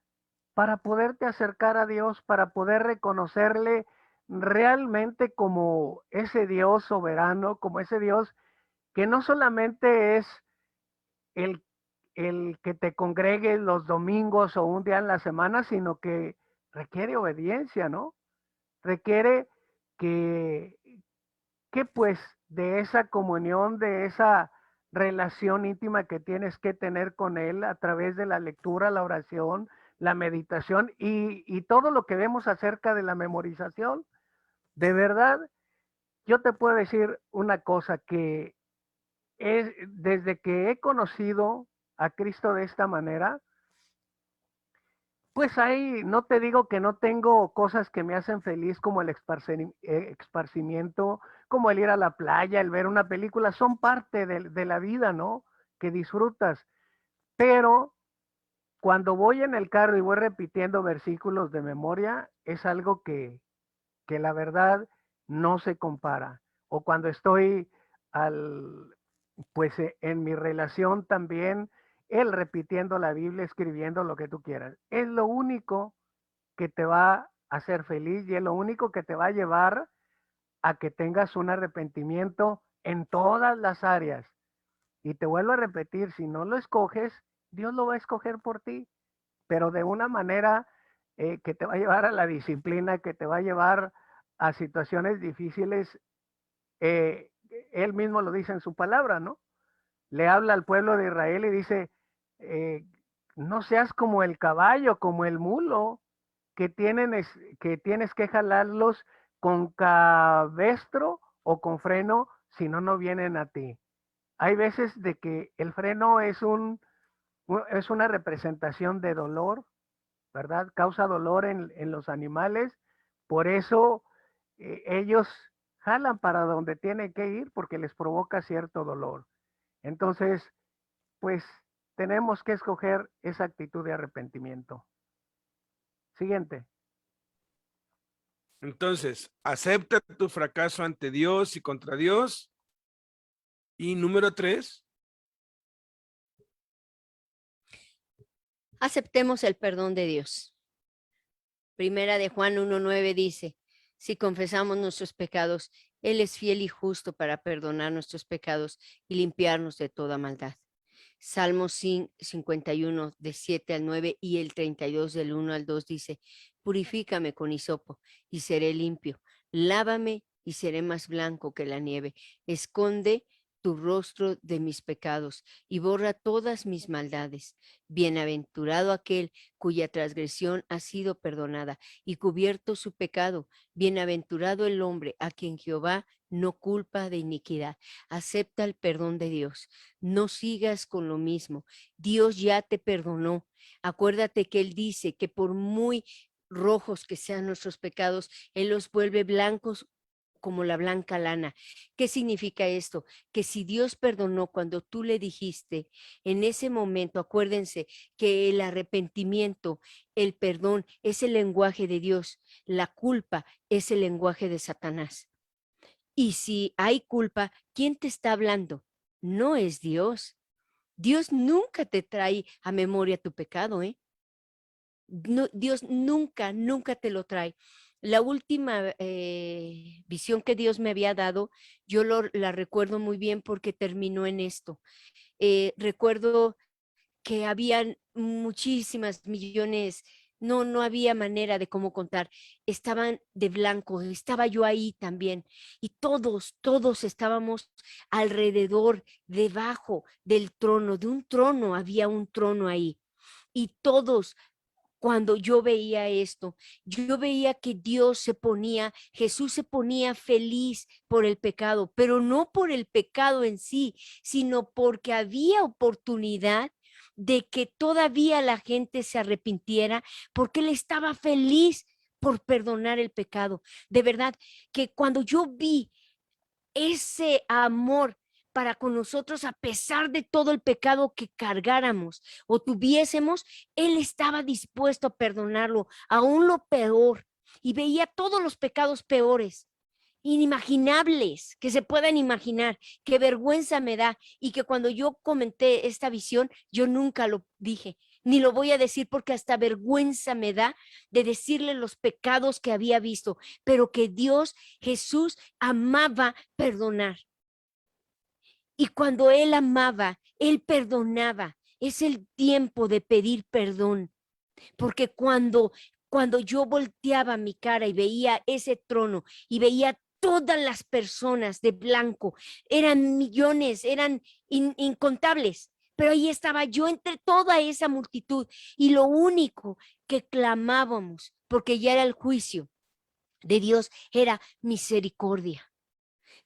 S5: para poderte acercar a Dios, para poder reconocerle realmente como ese Dios soberano, como ese Dios que no solamente es el, el que te congregues los domingos o un día en la semana, sino que requiere obediencia, ¿no? Requiere que, que pues de esa comunión, de esa relación íntima que tienes que tener con Él a través de la lectura, la oración, la meditación y todo lo que vemos acerca de la memorización. De verdad, yo te puedo decir una cosa, que es desde que he conocido a Cristo de esta manera, pues ahí no te digo que no tengo cosas que me hacen feliz, como el esparcimiento, como el ir a la playa, el ver una película, son parte de la vida, ¿no? Que disfrutas. Pero cuando voy en el carro y voy repitiendo versículos de memoria, es algo que la verdad no se compara. O cuando estoy pues en mi relación también, él repitiendo la Biblia, escribiendo lo que tú quieras. Es lo único que te va a hacer feliz, y es lo único que te va a llevar a que tengas un arrepentimiento en todas las áreas. Y te vuelvo a repetir, si no lo escoges, Dios lo va a escoger por ti, pero de una manera que te va a llevar a la disciplina, que te va a llevar a situaciones difíciles. eh, Él mismo lo dice en su palabra, ¿no? Le habla al pueblo de Israel y dice, eh, no seas como el caballo, como el mulo, que tienes que jalarlos con cabestro o con freno, si no, no vienen a ti. Hay veces de que el freno es una representación de dolor, ¿verdad? Causa dolor en los animales, por eso ellos jalan para donde tienen que ir porque les provoca cierto dolor. Entonces, pues tenemos que escoger esa actitud de arrepentimiento. Siguiente.
S1: Entonces, acepta tu fracaso ante Dios y contra Dios. Y número 3,
S2: aceptemos el perdón de Dios. Primera de Juan 1:9 dice, si confesamos nuestros pecados, Él es fiel y justo para perdonar nuestros pecados y limpiarnos de toda maldad. Salmo 51, de 7 al 9 y el 32 del 1 al 2 dice, purifícame con hisopo y seré limpio, lávame y seré más blanco que la nieve, esconde tu rostro de mis pecados y borra todas mis maldades. Bienaventurado aquel cuya transgresión ha sido perdonada y cubierto su pecado. Bienaventurado el hombre a quien Jehová no culpa de iniquidad. Acepta el perdón de Dios. No sigas con lo mismo. Dios ya te perdonó. Acuérdate que Él dice que por muy rojos que sean nuestros pecados, Él los vuelve blancos como la blanca lana. ¿Qué significa esto? Que si Dios perdonó cuando tú le dijiste, en ese momento, acuérdense que el arrepentimiento, el perdón es el lenguaje de Dios, la culpa es el lenguaje de Satanás. Y si hay culpa, ¿quién te está hablando? No es Dios. Dios nunca te trae a memoria tu pecado, ¿eh? No, Dios nunca, nunca te lo trae. La última visión que Dios me había dado, yo la recuerdo muy bien porque terminó en esto. Recuerdo que habían muchísimas millones, no había manera de cómo contar, estaban de blanco, estaba yo ahí también, y todos estábamos alrededor, debajo del trono, de un trono, había un trono ahí, y todos. Cuando yo veía esto, yo veía que Jesús se ponía feliz por el pecado, pero no por el pecado en sí, sino porque había oportunidad de que todavía la gente se arrepintiera, porque Él estaba feliz por perdonar el pecado. De verdad que cuando yo vi ese amor para con nosotros, a pesar de todo el pecado que cargáramos o tuviésemos, Él estaba dispuesto a perdonarlo, aún lo peor, y veía todos los pecados peores, inimaginables, que se puedan imaginar. Qué vergüenza me da, y que cuando yo comenté esta visión, yo nunca lo dije, ni lo voy a decir porque hasta vergüenza me da de decirle los pecados que había visto, pero que Dios, Jesús, amaba perdonar. Y cuando Él amaba, Él perdonaba. Es el tiempo de pedir perdón, porque cuando yo volteaba mi cara y veía ese trono y veía todas las personas de blanco, eran millones, eran incontables, pero ahí estaba yo entre toda esa multitud, y lo único que clamábamos, porque ya era el juicio de Dios, era misericordia.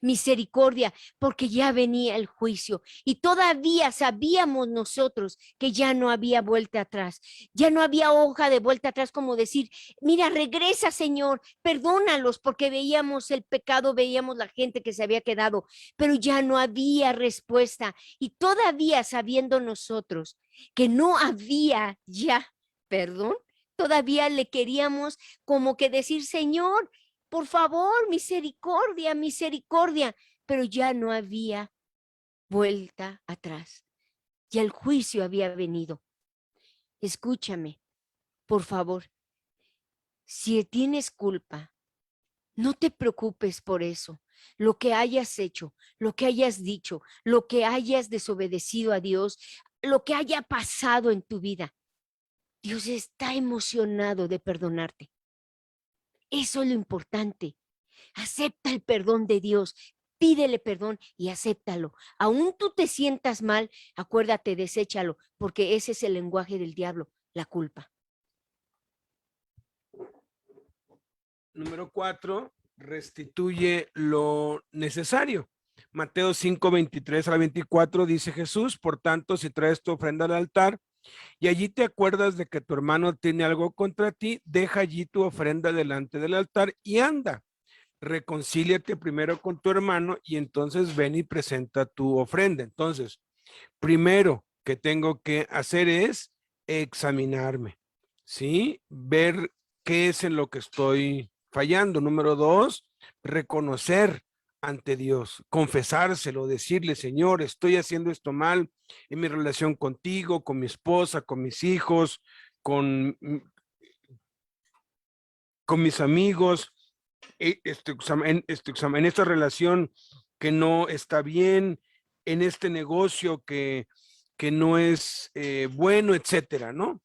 S2: Misericordia, porque ya venía el juicio, y todavía sabíamos nosotros que ya no había vuelta atrás, ya no había hoja de vuelta atrás, como decir, mira, regresa, Señor, perdónalos, porque veíamos el pecado, veíamos la gente que se había quedado, pero ya no había respuesta, y todavía sabiendo nosotros que no había ya perdón, todavía le queríamos como que decir, Señor, por favor, misericordia, misericordia, pero ya no había vuelta atrás. Ya el juicio había venido. Escúchame, por favor. Si tienes culpa, no te preocupes por eso. Lo que hayas hecho, lo que hayas dicho, lo que hayas desobedecido a Dios, lo que haya pasado en tu vida, Dios está emocionado de perdonarte. Eso es lo importante. Acepta el perdón de Dios, pídele perdón y acéptalo. Aún tú te sientas mal, acuérdate, deséchalo, porque ese es el lenguaje del diablo, la culpa.
S1: Número 4, restituye lo necesario. Mateo 5, 23 al 24 dice Jesús, por tanto, si traes tu ofrenda al altar y allí te acuerdas de que tu hermano tiene algo contra ti, deja allí tu ofrenda delante del altar y anda. Reconcíliate primero con tu hermano y entonces ven y presenta tu ofrenda. Entonces, primero que tengo que hacer es examinarme, ¿sí? Ver qué es en lo que estoy fallando. Número 2, reconocer ante Dios, confesárselo, decirle, Señor, estoy haciendo esto mal en mi relación contigo, con mi esposa, con mis hijos, con, con mis amigos, en esta relación que no está bien, en este negocio que no es bueno, etcétera, ¿no?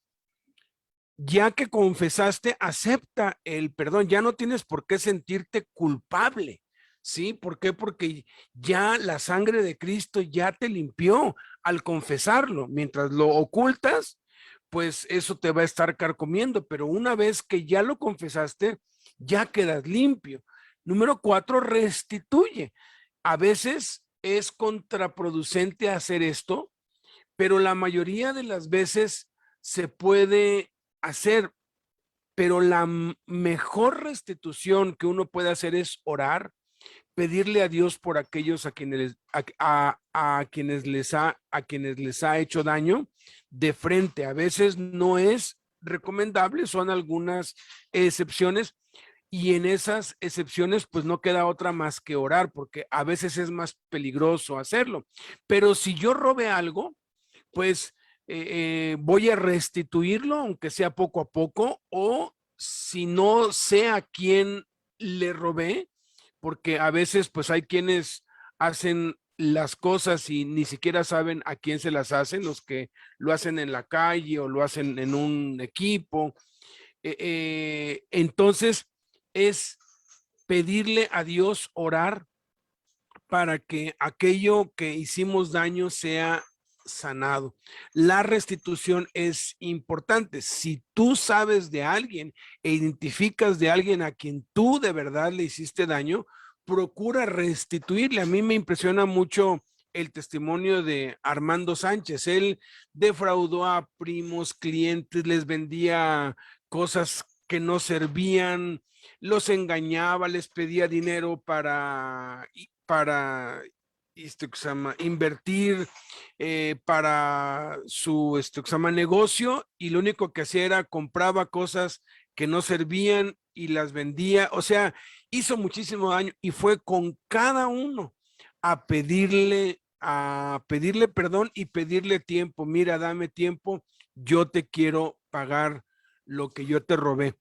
S1: Ya que confesaste, acepta el perdón, ya no tienes por qué sentirte culpable, ¿sí? ¿Por qué? Porque ya la sangre de Cristo ya te limpió al confesarlo. Mientras lo ocultas, pues eso te va a estar carcomiendo, pero una vez que ya lo confesaste, ya quedas limpio. Número 4, restituye. A veces es contraproducente hacer esto, pero la mayoría de las veces se puede hacer, pero la mejor restitución que uno puede hacer es orar, pedirle a Dios por aquellos a quienes a quienes les ha hecho daño de frente. A veces no es recomendable, son algunas excepciones, y en esas excepciones pues no queda otra más que orar, porque a veces es más peligroso hacerlo. Pero si yo robé algo, pues voy a restituirlo, aunque sea poco a poco, o si no sé a quién le robé, porque a veces pues hay quienes hacen las cosas y ni siquiera saben a quién se las hacen, los que lo hacen en la calle o lo hacen en un equipo. Entonces es pedirle a Dios, orar para que aquello que hicimos daño sea sanado. La restitución es importante. Si tú sabes de alguien e identificas de alguien a quien tú de verdad le hiciste daño, procura restituirle. A mí me impresiona mucho el testimonio de Armando Sánchez. Él defraudó a primos, clientes, les vendía cosas que no servían, los engañaba, les pedía dinero para invertir para su negocio, y lo único que hacía era compraba cosas que no servían y las vendía. O sea, hizo muchísimo daño y fue con cada uno a pedirle perdón y pedirle tiempo. Mira, dame tiempo, yo te quiero pagar lo que yo te robé.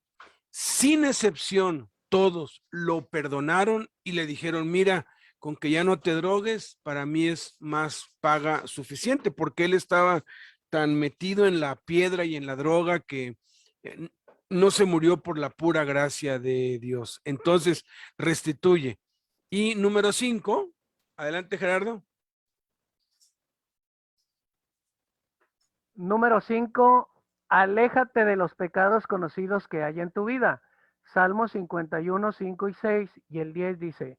S1: Sin excepción, todos lo perdonaron y le dijeron, mira, con que ya no te drogues, para mí es más paga suficiente, porque él estaba tan metido en la piedra y en la droga que no se murió por la pura gracia de Dios. Entonces, restituye. Y número 5, adelante Gerardo.
S5: Número 5, aléjate de los pecados conocidos que hay en tu vida. Salmo 51, 5 y 6 y el 10 dice,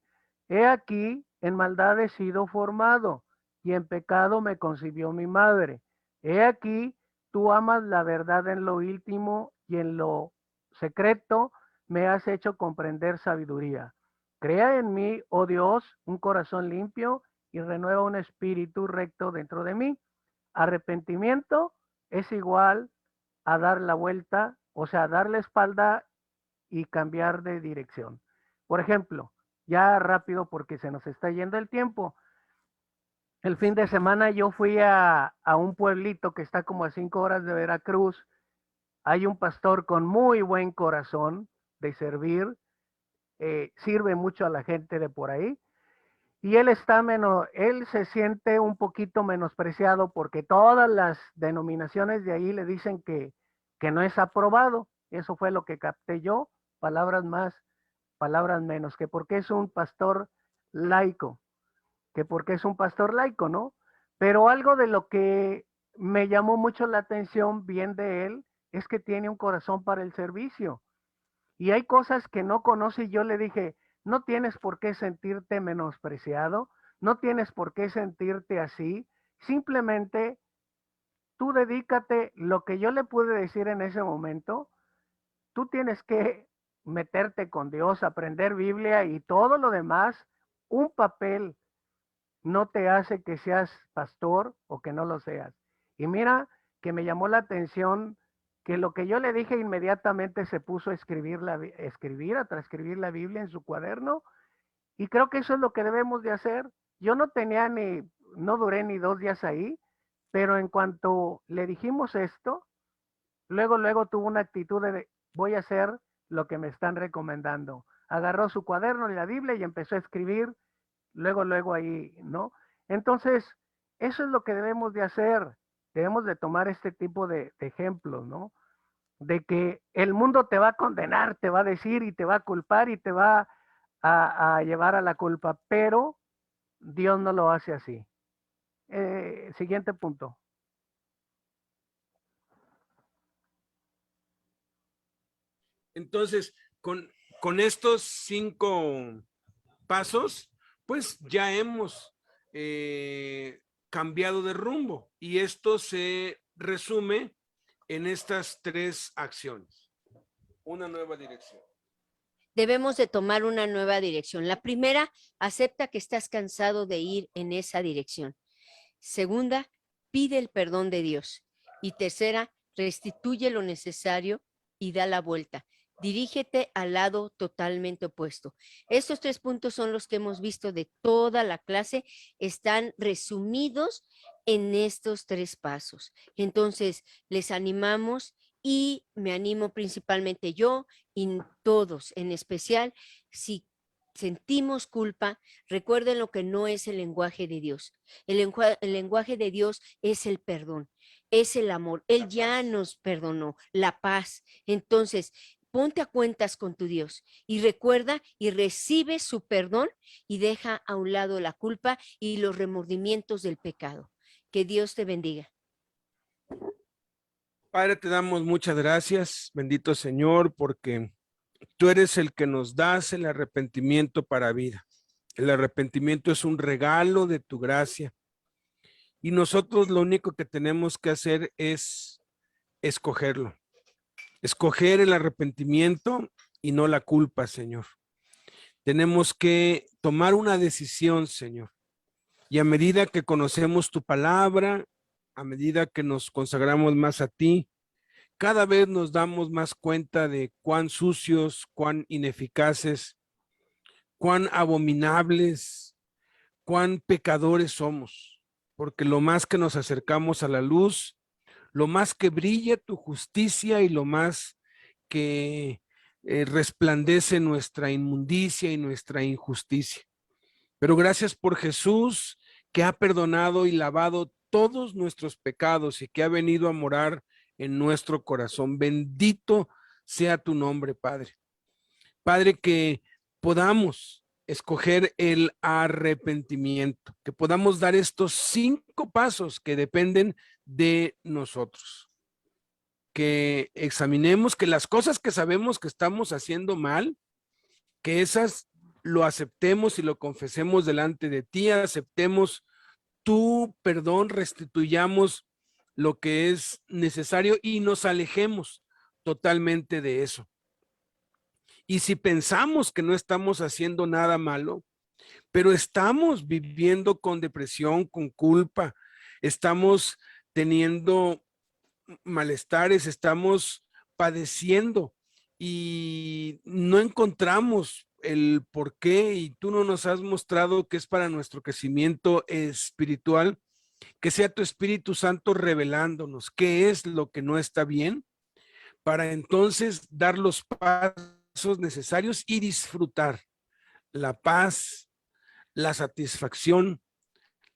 S5: he aquí, en maldad he sido formado y en pecado me concibió mi madre. He aquí, tú amas la verdad en lo íntimo y en lo secreto me has hecho comprender sabiduría. Crea en mí, oh Dios, un corazón limpio y renueva un espíritu recto dentro de mí. Arrepentimiento es igual a dar la vuelta, o sea, dar la espalda y cambiar de dirección. Por ejemplo, ya rápido porque se nos está yendo el tiempo. El fin de semana yo fui a un pueblito que está como a 5 horas de Veracruz. Hay un pastor con muy buen corazón de servir, sirve mucho a la gente de por ahí. Y él se siente un poquito menospreciado porque todas las denominaciones de ahí le dicen que no es aprobado. Eso fue lo que capté yo, palabras más, palabras menos, que porque es un pastor laico, que porque es un pastor laico, ¿no? Pero algo de lo que me llamó mucho la atención bien de él es que tiene un corazón para el servicio. Y hay cosas que no conoce y yo le dije, no tienes por qué sentirte menospreciado, no tienes por qué sentirte así, simplemente tú dedícate, lo que yo le pude decir en ese momento, tú tienes que meterte con Dios, aprender Biblia y todo lo demás, un papel no te hace que seas pastor o que no lo seas. Y mira que me llamó la atención que lo que yo le dije inmediatamente se puso a escribir, a transcribir la Biblia en su cuaderno, y creo que eso es lo que debemos de hacer. Yo no duré ni 2 días ahí, pero en cuanto le dijimos esto, luego tuvo una actitud de voy a hacer lo que me están recomendando. Agarró su cuaderno y la Biblia y empezó a escribir luego ahí, ¿no? Entonces, eso es lo que debemos de hacer. Debemos de tomar este tipo de ejemplos, ¿no? De que el mundo te va a condenar, te va a decir y te va a culpar y te va a llevar a la culpa, pero Dios no lo hace así. Siguiente punto.
S1: Entonces, con estos 5 pasos, pues ya hemos cambiado de rumbo, y esto se resume en estas 3 acciones. Una nueva dirección.
S2: Debemos de tomar una nueva dirección. La primera, acepta que estás cansado de ir en esa dirección. Segunda, pide el perdón de Dios. Y tercera, restituye lo necesario y da la vuelta. Dirígete al lado totalmente opuesto. Estos 3 puntos son los que hemos visto de toda la clase. Están resumidos en estos 3 pasos. Entonces, les animamos, y me animo principalmente yo y todos, en especial, si sentimos culpa, recuerden lo que no es el lenguaje de Dios. El lenguaje de Dios es el perdón, es el amor. Él ya nos perdonó, la paz. Entonces, ponte a cuentas con tu Dios y recuerda y recibe su perdón, y deja a un lado la culpa y los remordimientos del pecado. Que Dios te bendiga.
S1: Padre, te damos muchas gracias, bendito Señor, porque tú eres el que nos das el arrepentimiento para vida. El arrepentimiento es un regalo de tu gracia, y nosotros lo único que tenemos que hacer es escogerlo. Escoger el arrepentimiento y no la culpa, Señor. Tenemos que tomar una decisión, Señor. Y a medida que conocemos tu palabra, a medida que nos consagramos más a ti, cada vez nos damos más cuenta de cuán sucios, cuán ineficaces, cuán abominables, cuán pecadores somos. Porque lo más que nos acercamos a la luz, lo más que brilla tu justicia y lo más que resplandece nuestra inmundicia y nuestra injusticia. Pero gracias por Jesús, que ha perdonado y lavado todos nuestros pecados y que ha venido a morar en nuestro corazón. Bendito sea tu nombre, Padre. Padre, que podamos escoger el arrepentimiento, que podamos dar estos 5 pasos que dependen de nosotros. Que examinemos que las cosas que sabemos que estamos haciendo mal, que esas lo aceptemos y lo confesemos delante de ti, aceptemos tu perdón, restituyamos lo que es necesario y nos alejemos totalmente de eso. Y si pensamos que no estamos haciendo nada malo, pero estamos viviendo con depresión, con culpa, estamos teniendo malestares, estamos padeciendo y no encontramos el por qué, y tú no nos has mostrado que es para nuestro crecimiento espiritual, que sea tu Espíritu Santo revelándonos qué es lo que no está bien, para entonces dar los pasos necesarios y disfrutar la paz, la satisfacción,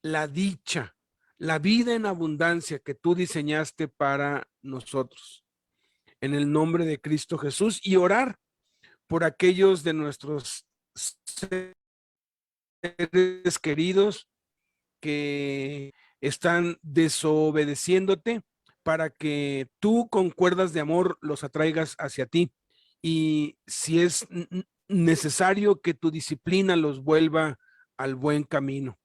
S1: la dicha, la vida en abundancia que tú diseñaste para nosotros. En el nombre de Cristo Jesús, y orar por aquellos de nuestros seres queridos que están desobedeciéndote, para que tú con cuerdas de amor los atraigas hacia ti. Y si es necesario que tu disciplina los vuelva al buen camino.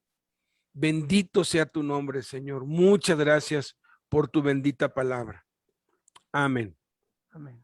S1: Bendito sea tu nombre, Señor. Muchas gracias por tu bendita palabra. Amén.
S5: Amén.